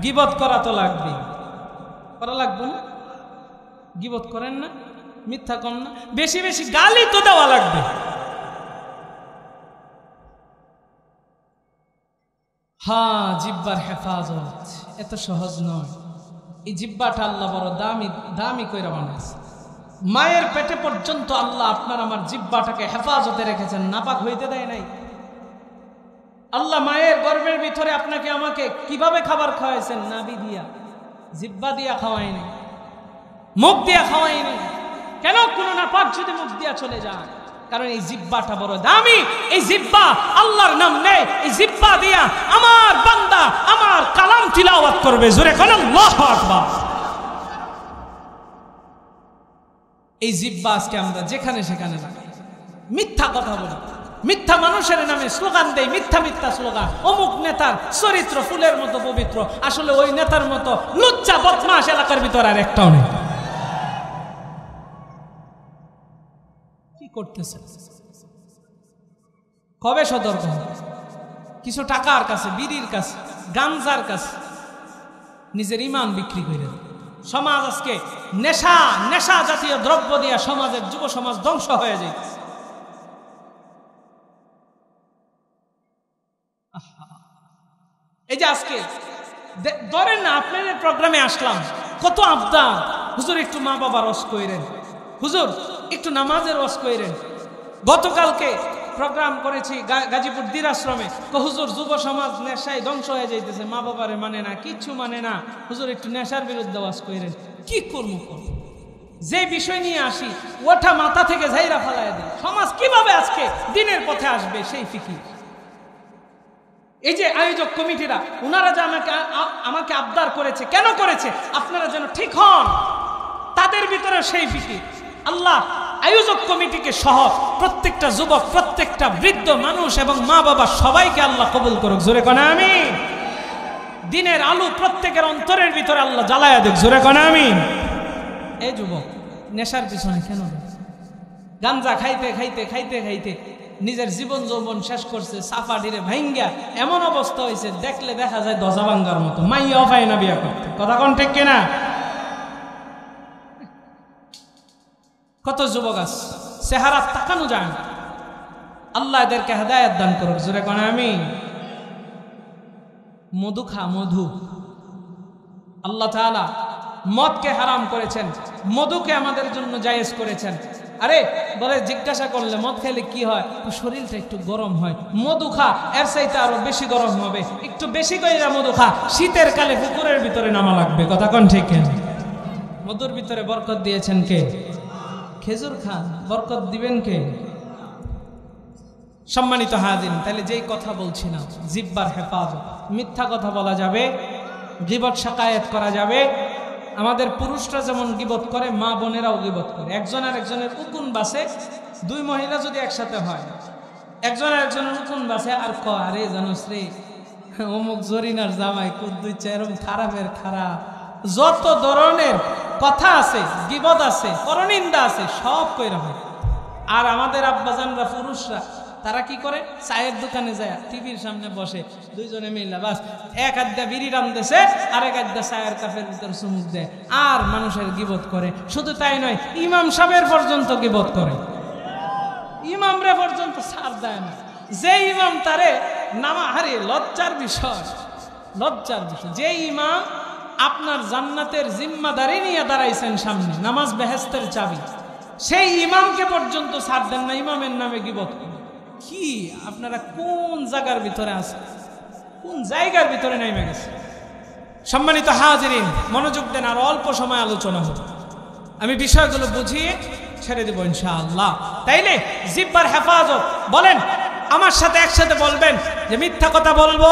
Speaker 1: গীবত করা তো লাগবে, করা লাগবে না? গীবত করেন না, মিথ্যা করেন না, বেশি বেশি গালি তো দেওয়া লাগবে। হ্যাঁ, জিহ্বার হেফাজত এত সহজ নয়। এই জিহ্বাটা আল্লাহ বড় দামি কইরা বানাইছে। মায়ের পেটে পর্যন্ত আল্লাহ আপনার আমার জিহ্বাটাকে হেফাজতে রেখেছেন, নাপাক হইতে দেয় নাই। আল্লাহ মায়ের গর্ভের ভিতরে আপনাকে আমাকে কিভাবে খাবার খাওয়াইছেন? নাভি দিয়া, জিহ্বা দিয়া খাওয়াইনি, মুখ দিয়া খাওয়াইনি। কেন? কোনো নাপাক যদি মুখ দিয়া চলে যায়, কারণ এই জিহ্বাটা বড় দামি। এই জিহ্বা আল্লাহর নাম নেই, এই জিহ্বা দিয়া আমার বান্দা আমার কালাম তিলাওয়াত করবে। জোরে কোন আল্লাহু আকবার। এই জিহ্বা আজকে আমরা যেখানে সেখানে লাগাই, মিথ্যা কথা বলি, মিথ্যা মানুষের নামে স্লোগান দেয়, মিথ্যা মিথ্যা স্লোগান। অমুক নেতার চরিত্র ফুলের মতো পবিত্র, আসলে ওই নেতার মতো লুচ্চা বদমাশ এলাকার ভিতর আর একটাও নেই। কি করতেছে? কবে সতর্ক হবে? কিছু টাকার কাছে, বিড়ির কাছে, গাঞ্জার কাছে নিজের ইমান বিক্রি করে দেয়। সমাজ আজকে নেশা জাতীয় দ্রব্য দিয়ে সমাজের যুব সমাজ ধ্বংস হয়ে যায়। এই যে আজকে ধরেন না, আপনাদের প্রোগ্রামে আসলাম, কত আবদার, হুজুর একটু মা বাবার রস কইরেন, হুজুর একটু নামাজের রস কইরেন। গতকালকে প্রোগ্রাম করেছি গাজীপুর দীর আশ্রমে, হুজুর যুব সমাজ নেশায় ধ্বংস হয়ে যাইতেছে, মা বাবারে মানে না, কিচ্ছু মানে না, হুজুর একটু নেশার বিরুদ্ধে ওয়াজ কইরেন। কি করবো? যে বিষয় নিয়ে আসি ওটা মাথা থেকে ঝাইরা ফালায় দেয়। সমাজ কিভাবে আজকে দিনের পথে আসবে সেই ফিকির। এই যে আয়োজক কমিটিরা, ওনারা যে আমাকে আবদার করেছে, কেন করেছে? আপনারা যেন ঠিক হন, তাদের ভিতরে সেই ফিকির। আল্লাহ আয়োজক কমিটিকে সহ প্রত্যেকটা যুবক, প্রত্যেকটা বৃদ্ধ মানুষ এবং মা বাবা সবাইকে আল্লাহ কবুল করুক। জোরে কোন আমিন। দিনের আলো প্রত্যেকের অন্তরের ভিতরে আল্লাহ জ্বালায়া দেখ। জোরে কোন আমিন। এই যুবক নেশার পিছনে কেন? গাঞ্জা খাইতে খাইতে খাইতে খাইতে নিজের জীবন যৌবন শেষ করছে, সাফা ডিরে ভাঙ্গা এমন অবস্থা হয়েছে, দেখলে দেখা যায় দজা ভাঙ্গার মতো। মাইয়া পায় না বিয়া করতে। কথা কোন ঠিক কিনা? কত যুবক আছে চেহারা তাকানো যায় না। আল্লাহ এদেরকে হেদায়েত দান করুক। জোরে কোন আমিন। মধু খা, মধু। আল্লাহ তাআলা মদকে হারাম করেছেন, মধুকে আমাদের জন্য জায়েজ করেছেন। আরে বলে জিজ্ঞাসা করলে মদ খেলে কি হয়? শরীরটা একটু গরম হয়, মধু খা, এর চাইতে আরো বেশি গরম হবে, একটু বেশি করে মধু খা। শীতের কালে পুকুরের ভিতরে নামা লাগবে। কথা কোন ঠিক? মধুর ভিতরে বরকত দিয়েছেন কে? খেজুর খান, বরকত দিবেন কে? সম্মানিত হাজির, তাহলে যেই কথা বলছি না, জিহ্বার হেফাজত, মিথ্যা কথা বলা যাবে, গীবত শাকায়াত করা যাবে। আমাদের পুরুষরা যেমন গীবত করে, মা বোনেরাও গীবত করে। একজন আর একজনের উকুন বাসে, দুই মহিলা যদি একসাথে হয়, একজন আর একজনের উকুন বাসে আর আরে জানোস রে অমুক জরিনার জামাই কুদ্দুইচা এরকম খারাপের খারাপ, যত ধরনের কথা আছে, গীবত আছে, পরনিন্দা আছে, সব কইরা হয়। আর আমাদের আব্বাজানরা পুরুষরা তারা কি করে? চায়ের দোকানে যায়, টিভির সামনে বসে, দুইজনে মিলে বাস এক আড্ডা বিড়ি রামতেছে, আরেক আড্ডা চায়ের কাপের ভিতর চুমুক দেয়, আর মানুষের গীবত করে। শুধু তাই নয়, ইমাম সাহেবের পর্যন্ত গীবত করে। ইমামরা পর্যন্ত ছাড় দেয় না। যে ইমাম তারে নামা, হারে লজ্জার বিষয়, লজ্জার বিষয়। যে ইমাম আপনার জান্নাতের জিম্মাদারি নিয়ে দাঁড়াইছেন সামনে, নামাজ বেহেশতের চাবি, সেই ইমামকে পর্যন্ত ছাড় দেন না, ইমামের নামে গীবত করে। কি আপনারা কোন জায়গার ভিতরে আছেন? কোন জায়গার ভিতরে নেমে গেছে? সম্মানিত হাজিরিন, মনোযোগ দেন, আর অল্প সময় আলোচনা হবে, আমি বিষয়গুলো বুঝিয়ে ছেড়ে দেব ইনশাআল্লাহ। তাইলে জিহ্বার হেফাজত, বলেন আমার সাথে একসাথে বলবেন যে মিথ্যা কথা বলবো,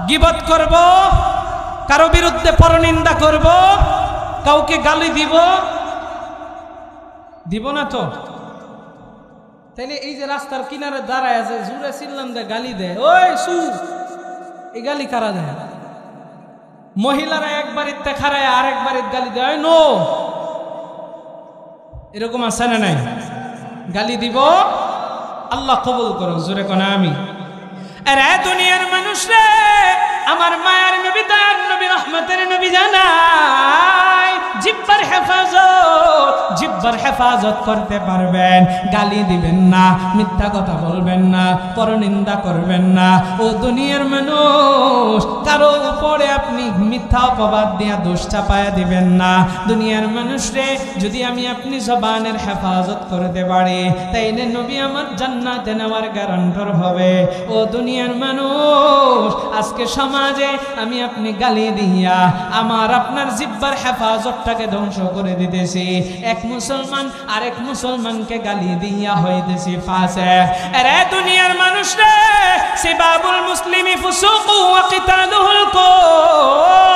Speaker 1: গীবত করব, কারো বিরুদ্ধে পরনিন্দা করব, কাউকে গালি দিব না তো? তাইলে এই যে রাস্তার কিনারে দাঁড়ায় আছে, জুড়ে চিল্লাম দেয়, গালি দেয়, ওই সু, এই গালি কারা দেয়? মহিলারা একবার ইত্যা খারায় আরেক বাড়ির গালি দেয়, নো, এরকম আছে না নাই? গালি দিব, আল্লাহ কবুল করুক। জোরে কোন আমিন। আরে দুনিয়ার মানুষ রে, আমার মায়ের নবী, দয়ার নবী, রহমতের নবী জানাই, জিহ্বার হেফাজত, জিহ্বার হেফাজত করতে পারবেন, গালি দিবেন না, মিথ্যা কথা বলবেন না, পরনিন্দা করবেন না। ও দুনিয়ার মানুষ, কারো উপরে আপনি মিথ্যা অপবাদ দিয়া দোষ চাপায়া দিবেন না। দুনিয়ার মানুষ রে, যদি আমি আপনি জবানের হেফাজত করতে পারি, তাইলে নবী আমার জান্নাতে নেওয়ার গ্যারান্টার হবে। ও দুনিয়ার মানুষ, আজকে সমাজে আমি আপনি গালি দিয়া আমার আপনার জিহ্বার হেফাজতটাকে ধ্বংস করে দিতেছি। এক মুসলমান আরেক মুসলমানকে গালি দিয়া হইতেছি ফাসিক। আরে দুনিয়ার মানুষ রে, সিবাবুল মুসলিমি ফুসুকু ওয়া কিতালুহুল কুফর,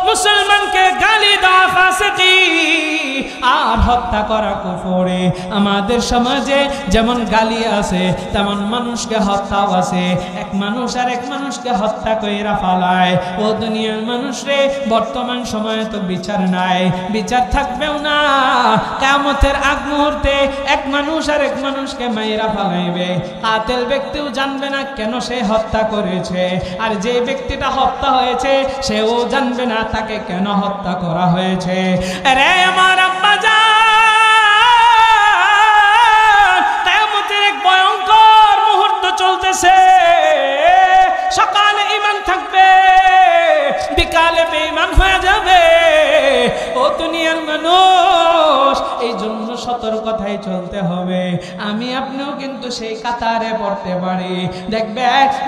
Speaker 1: মুসলমানকে গালি দেওয়া ফাসিকি, আর হত্যা করা কুফরে। আমাদের সমাজে যেমন গালি আছে তেমন মানুষকে হত্যাও আছে। এক মানুষ আর এক মানুষকে হত্যা কইরা ফালায়। ও দুনিয়ার মানুষ রে, বর্তমান সময়ে তো বিচার নাই, বিচার থাকবেও না। কিয়ামতের আগ মুহূর্তে এক মানুষ আর এক মানুষকে মাইরা ফালাইবে। কাতেল ব্যক্তিও জানবে না কেন সে হত্যা করেছে, আর যে ব্যক্তিটা হত্যা হয়েছে সেও জানবে না তাকে কেন হত্যা করা হয়েছে। রে আমার আব্বা জান, কিয়ামতের এক ভয়ঙ্কর মুহূর্ত চলতেছে। সকালে ঈমান থাকবে, বিকালে বেঈমান হয়ে যাবে। ও দুনিয়ার মানুষ, এই জন্য সতর্কতায় চলতে হবে। আমি আপনিও কিন্তু সেই কাতারে পড়তে পারি। দেখবে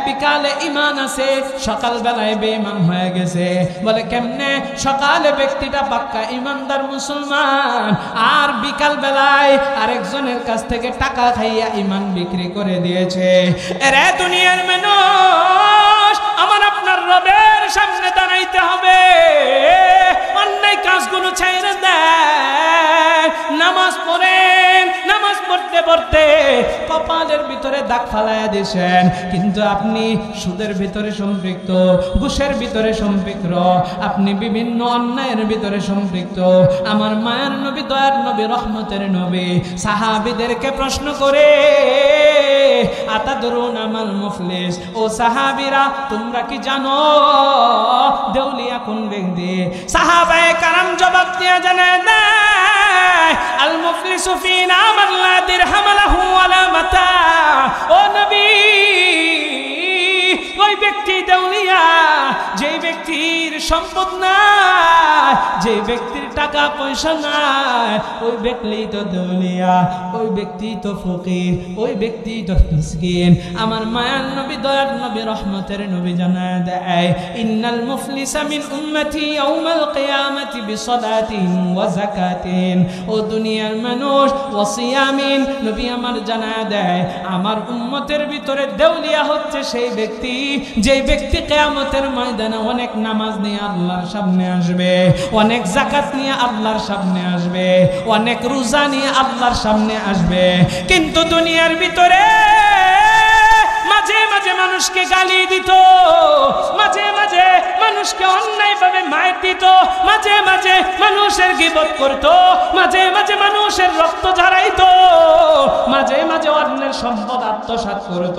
Speaker 1: বিকালে ঈমান আছে, সকাল বেলায় বেঈমান হয়ে গেছে। বলে কেমনে? সকালে ব্যক্তিটা পাক্কা ঈমানদার মুসলমান, আর বিকাল বেলায় আরেকজনের কাছ থেকে টাকা খাইয়া ঈমান বিক্রি করে দিয়েছে। এরে দুনিয়ার মানুষ, আমার আপনার রবের সামনে দাঁড়াইতে হবে। অন্যায় কাজগুলো ছেড়ে দেন, নামাজ পড়েন। নামাজ পড়তে পড়তে কপালের ভিতরে দাগ ফালাইয়া দিয়েছেন, কিন্তু আপনি সুদের ভিতরে সম্পৃক্ত, ঘুষের ভিতরে সম্পৃক্ত, আপনি বিভিন্ন অন্যায়ের ভিতরে সম্পৃক্ত। আমার মায়ের নবী, দয়ার নবী, রহমতের নবী সাহাবীদেরকে প্রশ্ন করে, আতাদরুনা মাল মুফলিস, ও সাহাবীরা তোমরা কি জানো দেউলিয়া কোন ব্যক্তি? সাহাবায়ে কারাম জবাব দিয়ে জানায় দেয়, আল মুফলিসু ফিনা মান লা দিরহাম লাহু ওয়ালা মাতা। ও নবী, ওই ব্যক্তি দেউলিয়া যে ব্যক্তির সম্পদ নাই, যে ব্যক্তির টাকা পয়সা নাই, ওই ব্যক্তি তো দেউলিয়া, ওই ব্যক্তি তো ফকির, ওই ব্যক্তি তো মিসকিন। আমার মায়ার নবী, দয়ার নবী, রহমতের নবী জানায় দেয়, ইন্নাল মুফলিসা মিন উম্মতি ইয়াউমাল কিয়ামাতি বিসালাতিন ওয়া যাকাতিন। ও দুনিয়ার মানুষ, ওয়া সিয়ামিন, নবী আমার জানায় দেয় আমার উম্মতের ভিতরে দেউলিয়া হচ্ছে সেই ব্যক্তি যে ব্যক্তি কিয়ামতের ময়দানে অনেক নামাজ নিয়ে আল্লাহর সামনে আসবে, অনেক যাকাত নিয়ে আল্লাহর সামনে আসবে, অনেক রোজা নিয়ে আল্লাহর সামনে আসবে, কিন্তু দুনিয়ার ভিতরে মাঝে মাঝে মানুষকে গালি দিত, মাঝে মাঝে মানুষকে অন্যায়ভাবে মার দিত, মাঝে মাঝে মানুষের গীবত করত, মাঝে মাঝে মানুষের রক্ত ঝরাইতো, মাঝে মাঝে অন্যের সম্পদ আত্মসাৎ করত।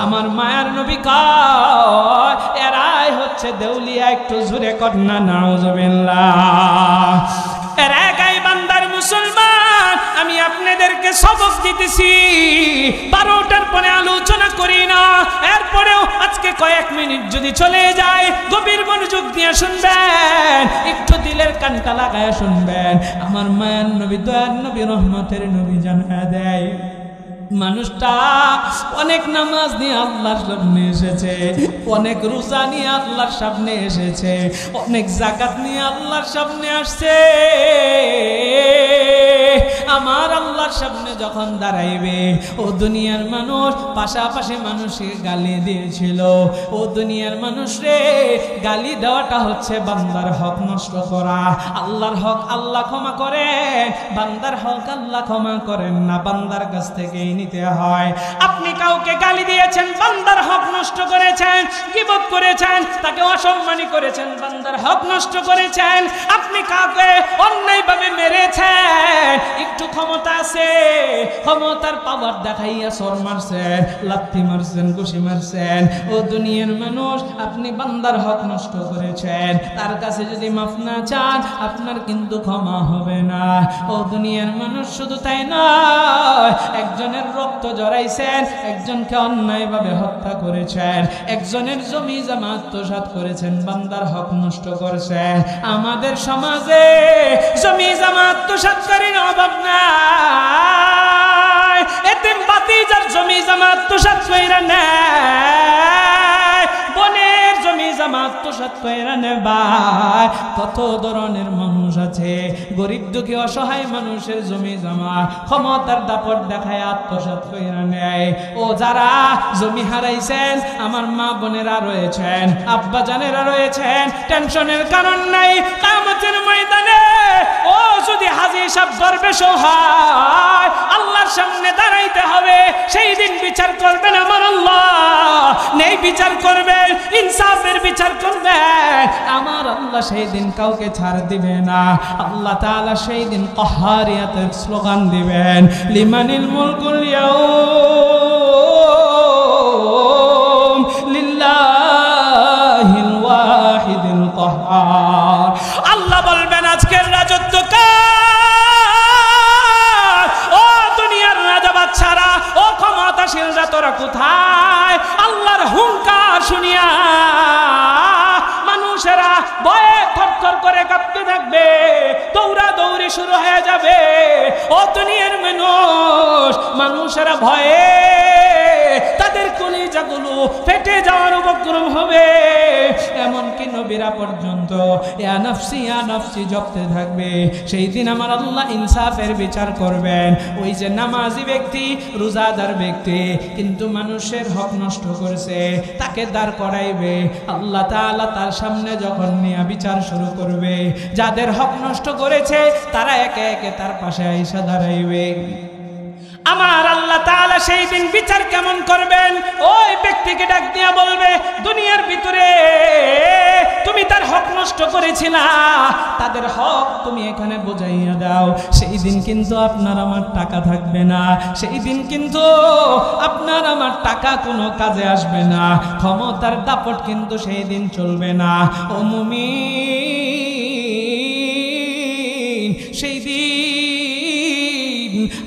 Speaker 1: আমার মায়ার নবী কয় এরাই হচ্ছে দেউলিয়া। একটু জোরে কন্যা নাউজুবিল্লাহ। এরা গাই বান্দার মুসলমান, আমি আপনাদেরকে সবক দিতেছি, 12টার পরে আলোচনা করি না। এরপরেও আজকে কয়েক মিনিট যদি চলে যায়, গভীর মনোযোগ দিয়ে শুনবেন, একটু দিলের কানটা লাগায় শুনবেন। আমার মায়ার নবী, দয়ার নবী, রহমতের নবী জানা দেয় মানুষটা অনেক নামাজ নিয়ে আল্লাহর সামনে এসেছে, অনেক রোজা নিয়ে আল্লাহর সামনে এসেছে, অনেক যাকাত নিয়ে আল্লাহর সামনে আসছে। আমার আল্লাহর সামনে যখন দাঁড়াইবে, ও দুনিয়ার মানুষ পাশাপাশি মানুষকে গালি দিয়েছিল। ও দুনিয়ার মানুষ রে, গালি দেওয়াটা হচ্ছে বান্দার হক নষ্ট করা। আল্লাহর হক আল্লাহ ক্ষমা করেন, বান্দার হক আল্লাহ ক্ষমা করেন না, বান্দার কাছ থেকেই নিতে হয়। আপনি কাউকে গালি দিয়েছেন, বান্দার হক নষ্ট করেছেন, গীবত করেছেন, তাকে অসম্মানী করেছেন, বান্দার হক নষ্ট করেছেন। আপনি কাউকে অন্যায়ভাবে মেরেছেন, একটু ক্ষমতা আছে, ক্ষমতার পাওয়ার দেখাইয়া সর মারছেন, লাথি মারছেন, ঘুষি মারছেন। ও দুনিয়ার মানুষ, আপনি বান্দার হক নষ্ট করেছেন, তার কাছে যদি মাফ না চান আপনার কিন্তু ক্ষমা হবে না। ও দুনিয়ার মানুষ, শুধু তাই নয়, একজনের রক্ত জড়াইছেন, একজনকে অন্যায়ভাবে হত্যা করেছেন, একজনের জমি জমা আত্মসাৎ করেছেন, বান্দার হক নষ্ট করেছেন। আমাদের সমাজে জমি জমা আত্মসাৎকারীর অভাব নাই, এতিম বাতিজার জমি জমা আত্মসাৎ কইরা নেয়, বোনের জমি জমা জমা আত্মসাৎ কইরা নেবা। কত ধরনের মানুষ আছে, গরিব দুঃখী অসহায় মানুষের জমি জমা ক্ষমতার দাপট দেখায় আত্মসাৎ কইরা নেয়। ও যারা জমি হারাইছেন, আমার মা বোনেরা রয়েছেন, আব্বা জানেরা রয়েছেন, টেনশনের কারণ নাই। কিয়ামতের ময়দানে ও যদি হাজী সাহেব দরবেশ হয়, আল্লাহর সামনে দাঁড়াইতে হবে। সেই দিন বিচার করবেন আমার আল্লাহ, নেই বিচার করবেন, ইনসাফের বিচার করবেন আমার আল্লাহ। সেই দিন কাউকে ছাড় দিবে না। আল্লাহ তাআলা সেই দিন কাহারিয়াতের স্লোগান দিবেন, লিমানিল মুলকুল ইয়াউম লিল্লাহিল ওয়াহিদিল কাহ্হার। আল্লাহ বলবেন আজকের রাজত্ব কার? ও দুনিয়ার রাজা বাদশারা, ও ক্ষমতাশীলরা, তোরা কোথায়? আল্লাহর হুঙ্কার শুনিয়া মানুষেরা ভয়ে থরথর করে কাঁপতে থাকবে, দৌড়াদৌড়ি শুরু হয়ে যাবে। ও দুনিয়ার মানুষেরা ভয়ে তাদের কলিজাগুলো ফেটে যাওয়ার উপক্রম হবে। এমনকি নবীরা পর্যন্ত ইয়া নাফসি ইয়া নাফসি জপতে থাকবে। সেই দিন আমার আল্লাহ ইনসাফের বিচার করবেন। ওই যে নামাজি ব্যক্তি, রোজাদার ব্যক্তি, কিন্তু মানুষের হক নষ্ট করেছে, তাকে দাঁড় করাইবে। আল্লাহ তাআলা তার সামনে যখন নিয়ে বিচার শুরু করবে, যাদের হক নষ্ট করেছে তারা একে একে তার পাশে আইসা দাঁড়াইবে। আমার আল্লাহ তাআলা সেই দিন বিচার কেমন করবেন? ওই ব্যক্তিকে ডাক দিয়া বলবে, দুনিয়ার ভিতরে তুমি তার হক নষ্ট করেছিলা, তাদের হক তুমি এখানে বুঝাইয়া দাও। সেই দিন কিন্তু আপনার আমার টাকা থাকবে না, সেই দিন কিন্তু আপনার আমার টাকা কোনো কাজে আসবে না, ক্ষমতার দাপট কিন্তু সেই দিন চলবে না। ও মুমিন, সেই দিন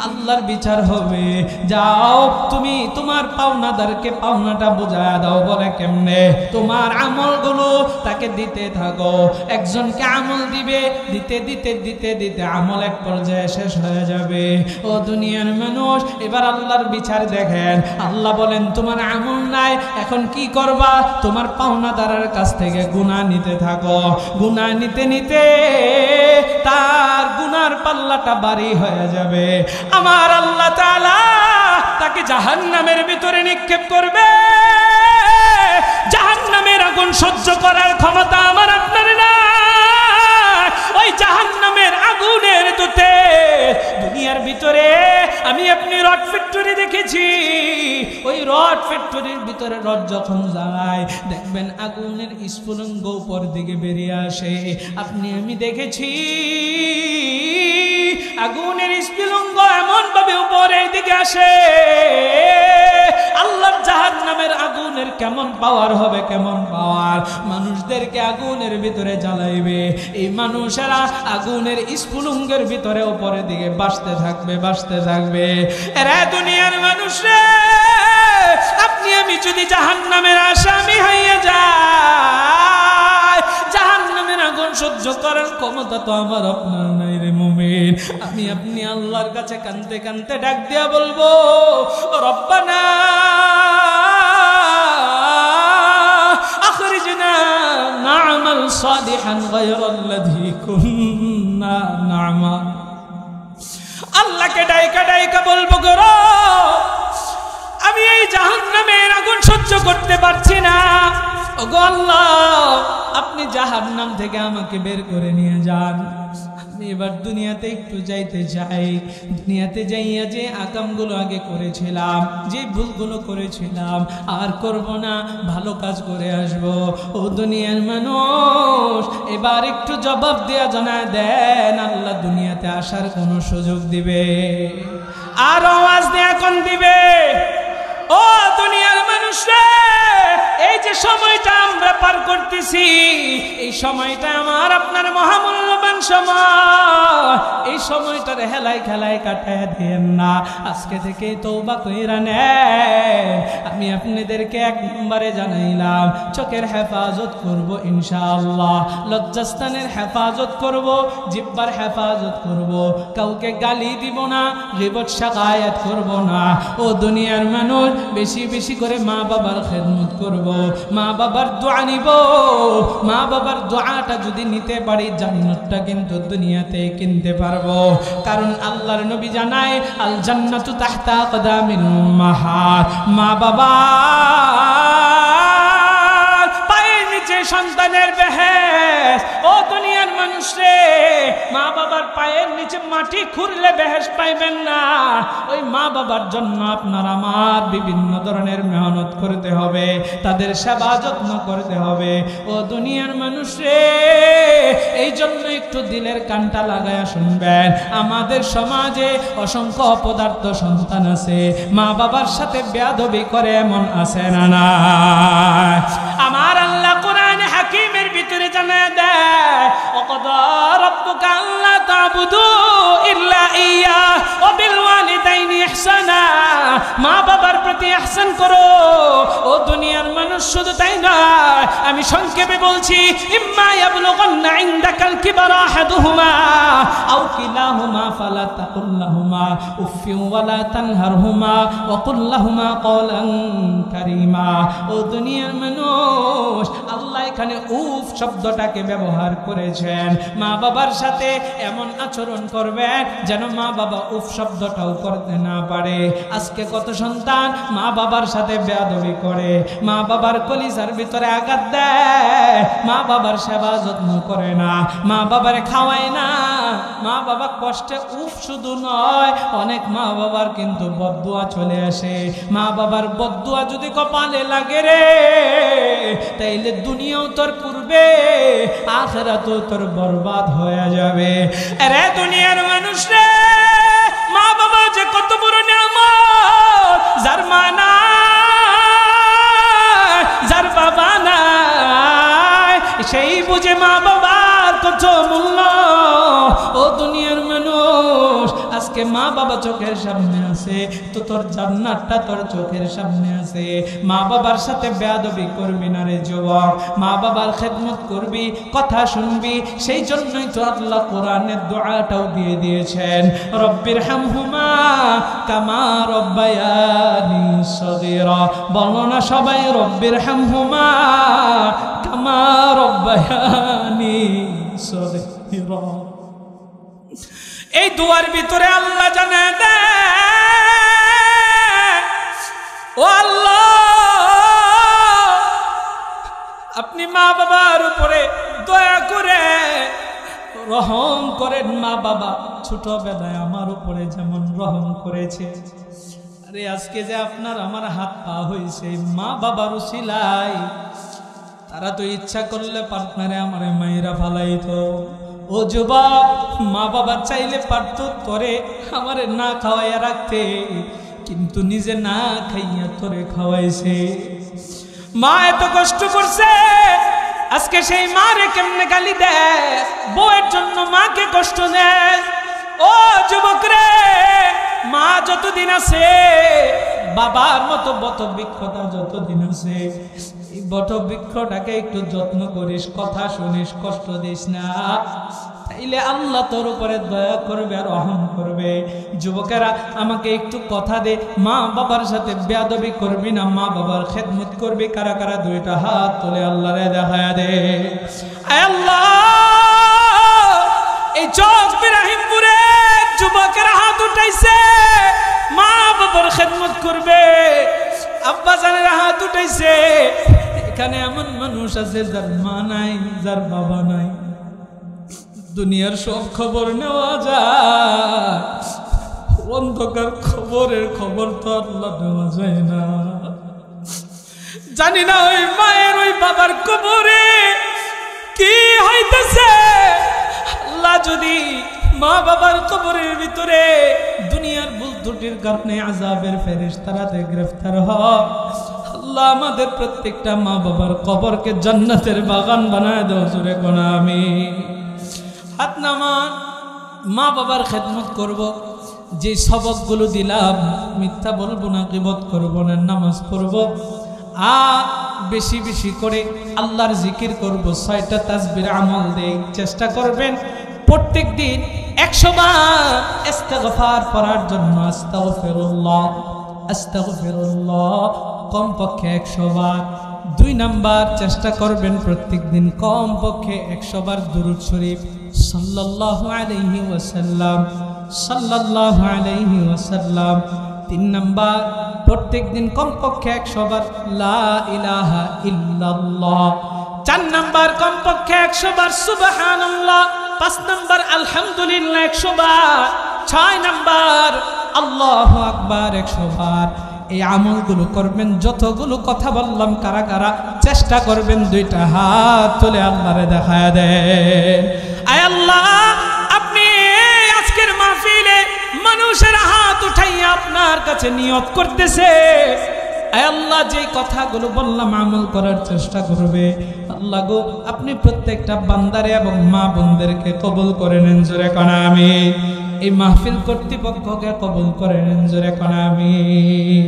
Speaker 1: আল্লাহর বিচার হবে। যাও তুমি তোমার পাওনাদারকে পাওনাটা বুঝায়া দাও। বলে কেমনে? তোমার আমলগুলো তাকে দিতে থাকো। একজনকে আমল দিবে, দিতে দিতে দিতে দিতে আমল এক পর্যায়ে শেষ হয়ে যাবে। ও দুনিয়ার মানুষ, এবার আল্লাহর বিচার দেখেন। আল্লাহ বলেন তোমার আমল নাই, এখন কি করবা? তোমার পাওনাদারের কাছ থেকে গুনাহ নিতে থাকো। গুনাহ নিতে নিতে তার গুনার পাল্লাটা ভারী হয়ে যাবে। আমার আল্লাহ তাআলা তাকে জাহান্নামের ভিতরে নিক্ষেপ করবে। জাহান্নামের আগুন সহ্য করার ক্ষমতা আমার আপনার না। ওই জাহান্নামের আগুনের দূতে দুনিয়ার ভিতরে আমি আপনি রড ফ্যাক্টরি দেখেছি। ওই রড ফ্যাক্টরির ভিতরে রড যখন জ্বালায়, দেখবেন আগুনের স্ফুলিঙ্গ উপর দিকে বেরিয়ে আসে। আপনি আমি দেখেছি আগুনের স্ফুলিঙ্গ এমন ভাবে উপরের দিকে আসে। আল্লাহর জাহান্নামের আগুনের কেমন পাওয়ার হবে, কেমন পাওয়ার! মানুষদেরকে আগুনের ভিতরে জ্বালাইবে, এই মানুষেরা আগুনের স্ফুলিঙ্গের ভিতরে উপরের দিকে বাসতে থাকবে, বাসতে থাকবে। এরা দুনিয়ার মানুষ রে, আপনি আমি যদি জাহান্নামের আসামি হইয়া যাই, জাহান্নামের আগুন সহ্য করার ক্ষমতা তো আমার আপনার নাই রে মুমিন। আমি আপনি আল্লাহর কাছে কাঁদতে কাঁদতে ডাক দিয়া বলবো, রব্বানা আখরিজনা না'মাল সালিহান গায়রাল্লাযী কুন্না না'মাল। আল্লাহকে ডাইকা ডাইকা বলবো, গো রব, আমি এই জাহান্নামের আগুন সহ্য করতে পারছি না। ওগো আল্লাহ, আপনি জাহান্নাম থেকে আমাকে বের করে নিয়ে যান। আমি এবার দুনিয়াতে একটু যাইতে চাই। দুনিয়াতে যাইয়া যে আকামগুলো আগে করেছিলাম, যে ভুলগুলো করেছিলাম আর করব না, ভালো কাজ করে আসব। ও দুনিয়ার মানুষ, এবার একটু জবাব দেয়া জানায় দেন, আল্লাহ দুনিয়াতে আসার কোনো সুযোগ দিবে? আর আওয়াজ দেয়া কোন দিবে? ও দুনিয়ার মানুষ রে, এই যে সময়টা আমরা পার করতেছি, এই সময়টা আমার আপনার মহামূল্যবান সময়। এই সময়টার হেলায় খেলায় কাটায় দেন না। আজকে থেকে তওবা কইরা নেন। আমি আপনাদেরকে এক নম্বরে জানাইলাম, চোখের হেফাজত করব ইনশাআল্লাহ, লজ্জাস্থানের হেফাজত করব, জিহ্বার হেফাজত করব, কাউকে গালি দিব না, গীবত শাকায়াত করব না। ও দুনিয়ার মানুষ, বেশি বেশি করে মা বাবার খেদমত করব, মা বাবার দোয়া নিব। মা বাবার দোয়াটা যদি নিতে পারি জান্নাতটা কিন্তু দুনিয়াতে কিনতে পারবো। কারণ আল্লাহর নবী জানায় আল জান্নাতু তাহতা আকদামিল উম্মাহাত। মা বাবা পায়ের নিচে সন্তানের বেহেশত। ও দুনিয়ার মানুষ রে, মা বাবার পায়ের নিচে মাটি খুঁড়লে বেহেশত পাইবেন না। ওই মা বাবার জন্য আপনার আমার বিভিন্ন ধরনের মেহনত করতে হবে, তাদের সেবা যত্ন করতে হবে। ও দুনিয়ার মানুষ রে, এই জন্য একটু দিলের কানটা লাগায়া শুনবেন। আমাদের সমাজে অসংখ্য অপদার্থ সন্তান আছে, মা বাবার সাথে বেয়াদবি করে এমন আছে না না? আমার আল্লাহ কোরআনে হাকিমের ভিতরে জানায় দেয় ওয়াকাদা রাব্বুকা আল্লা তা'বুদু ইল্লা ইয়্যা ওয়া বিল ওয়ালিদাইনি ইহসানা। মা বাবার প্রতি ইহসান করো। ও দুনিয়ার মানুষ, শুধু তাই নয়, আমি সংক্ষেপে বলছি, ইম্মা ইয়াবলুগান্না ইনদাকাল কিবারা আহাদুহুমা আও কিলাহুমা ফালা তাকুল লাহুমা উফফিন ওয়ালা তানহারহুমা ওয়া কুল লাহুমা কওলান কারীমা। ও দুনিয়ার মানুষ, আল্লাহ এখানে উফ শব্দটাকে ব্যবহার করেছেন। মা বাবার সাথে এমন আচরণ করবেন যেন মা বাবা উফ শব্দটাও করতে না পারে। আজকে কত সন্তান মা বাবার সাথে বেয়াদবি করে, মা বাবার কলিজার ভিতরে আঘাত দেয়, মা বাবার সেবা যত্ন করে না, মা বাবার খাওয়ায় না। মা বাবা কষ্টে উফ শুধু নয়, অনেক মা বাবার কিন্তু বদদুয়া চলে আসে। মা বাবার বদদুয়া যদি কপালে লাগে রে, তাইলে দুনিয়াও তোর পূর্বে, আখিরাতও তোর বরবাদ হয়ে যাবে। আরে দুনিয়ার মানুষ রে, মা বাবা যে কত বড় নিয়ামত, যার মা নাই, যার বাবা নাই, সেই বুঝে মা বাবার কত মূল্য। ও দুনিয়ার মানুষ, আজকে মা বাবা চোখের সামনে আছে তো তোর জান্নাতটা তোর চোখের সামনে আছে। মা বাবার সাথে বেয়াদবি করবি না রে যুবক, মা বাবার খেদমত করবি, কথা শুনবি। সেই জন্যই তো আল্লাহ কোরআনের দোয়াটাও দিয়ে দিয়েছেন, রব্বির হামহুমা কামা রব্বায়ানি সগীরা। বলো না সবাই, রব্বির হামহুমা কামা রব্বায়ানি সগীরা। এই দুয়ার ভিতরে আল্লাহ জানে দেয়, ও আল্লাহ, আপনি মা বাবার উপরে দয়া করে রহম করেন। মা বাবা ছোটবেলায় আমার উপরে যেমন রহম করেছে, আরে আজকে যে আপনার আমার হাত পা হয়েছে মা বাবার উসিলায়। তারা তো ইচ্ছা করলে পার্টনারে আমারে মাইরা ফালাইতো। ও যুবক, মা বাবা চাইলে পারত তোরে আমারে না খাওয়াইয়া রাখতে, কিন্তু নিজে না খাইয়া তোরে খাওয়াইছে। মা এত কষ্ট করছে, আজকে সেই মারে কেমনে গালি দেয়, বউয়ের জন্য মাকে কষ্ট দেয়। ও যুবক রে, মা যতদিন আছে, বাবার মতো বট বৃক্ষটা যতদিন আছে, এই বট বৃক্ষটাকে একটু যত্ন করিস, কথা শুনিস, কষ্ট দিস না, তাইলে আল্লাহ তোর উপরে দয়া করবে আর রহম করবে। যুবকেরা আমাকে একটু কথা দে, মা বাবার সাথে বেয়াদবি করবি না, মা বাবার খেদমত করবি। কারা কারা দুইটা হাত তুলে আল্লাহরে দেখায়া দে। আল্লাহ, এই চক ইব্রাহিমপুরে যুবকেরা হাত উঠাইছে, মা বাবার খেদমত করবে, আব্বা জানের হাত উঠাইছে। এখানে এমন মানুষ আছে যার মা নাই, যার বাবা নাই। দুনিয়ার সব খবর নেওয়া যায়, অন্ধকার খবরের খবর তো আল্লাহ নেওয়া যায় না। জানি না ওই মায়ের ওই বাবার কবরে কি হইতেছে। আল্লাহ যদি মা বাবার কবরের ভিতরে দুনিয়ার ভুল ত্রুটির কারণে আযাবের ফেরেশতারাতে গ্রেফতার হয়, আল্লাহ আমাদের প্রত্যেকটা মা বাবার কবরকে জান্নাতের বাগান বানায় দাও। জোরে কোন আমিন। হাত নামান। মা বাবার খেদমত করব, যে সবকগুলো দিলাম, মিথ্যা বলবো না, গীবত করব না, নামাজ পড়ব, আর বেশি বেশি করে আল্লাহর জিকির করব, 6টা তাসবির আমল দেই। চেষ্টা করবেন প্রত্যেক দিন 100 বার ইস্তিগফার পড়ার জন্য। আস্তাগফিরুল্লাহ, আস্তাগফিরুল্লাহ, কমপক্ষে 100 বার। 2 নাম্বার চেষ্টা করবেন প্রত্যেকদিন কমপক্ষে 100 বার দুরূদ শরীফ সাল্লাল্লাহু আলাইহি ওয়াসাল্লাম সাল্লাল্লাহু আলাইহি ওয়াসাল্লাম। 3 নাম্বার প্রত্যেকদিন কমপক্ষে 100 বার লা ইলাহা ইল্লাল্লাহ। 4 নাম্বার কমপক্ষে 100 বার সুবহানাল্লাহ। 5 নাম্বার আলহামদুলিল্লাহ 100 বার। 6 নাম্বার আল্লাহু আকবার 100 বার। এই আমলগুলো করবেন। যতগুলো কথা বললাম কারা কারা চেষ্টা করবেন 2টা হাত তুলে আল্লাহরে দেখায় দেন। আয় আল্লাহ, আপনি আজকের মাহফিলে মানুষের হাত উঠাইয়া আপনার কাছে নিয়ত করতেছে, আয় আল্লাহ যে কথাগুলো বললাম আমল করার চেষ্টা করবে। আল্লাহ গো, আপনি প্রত্যেকটা বান্দারে এবং মা বোনদেরকে কবুল করে নেন, জোরে কোন আমিন। এই মাহফিল কর্তৃপক্ষকে কবুল করে নেন, জোরে কোন আমিন।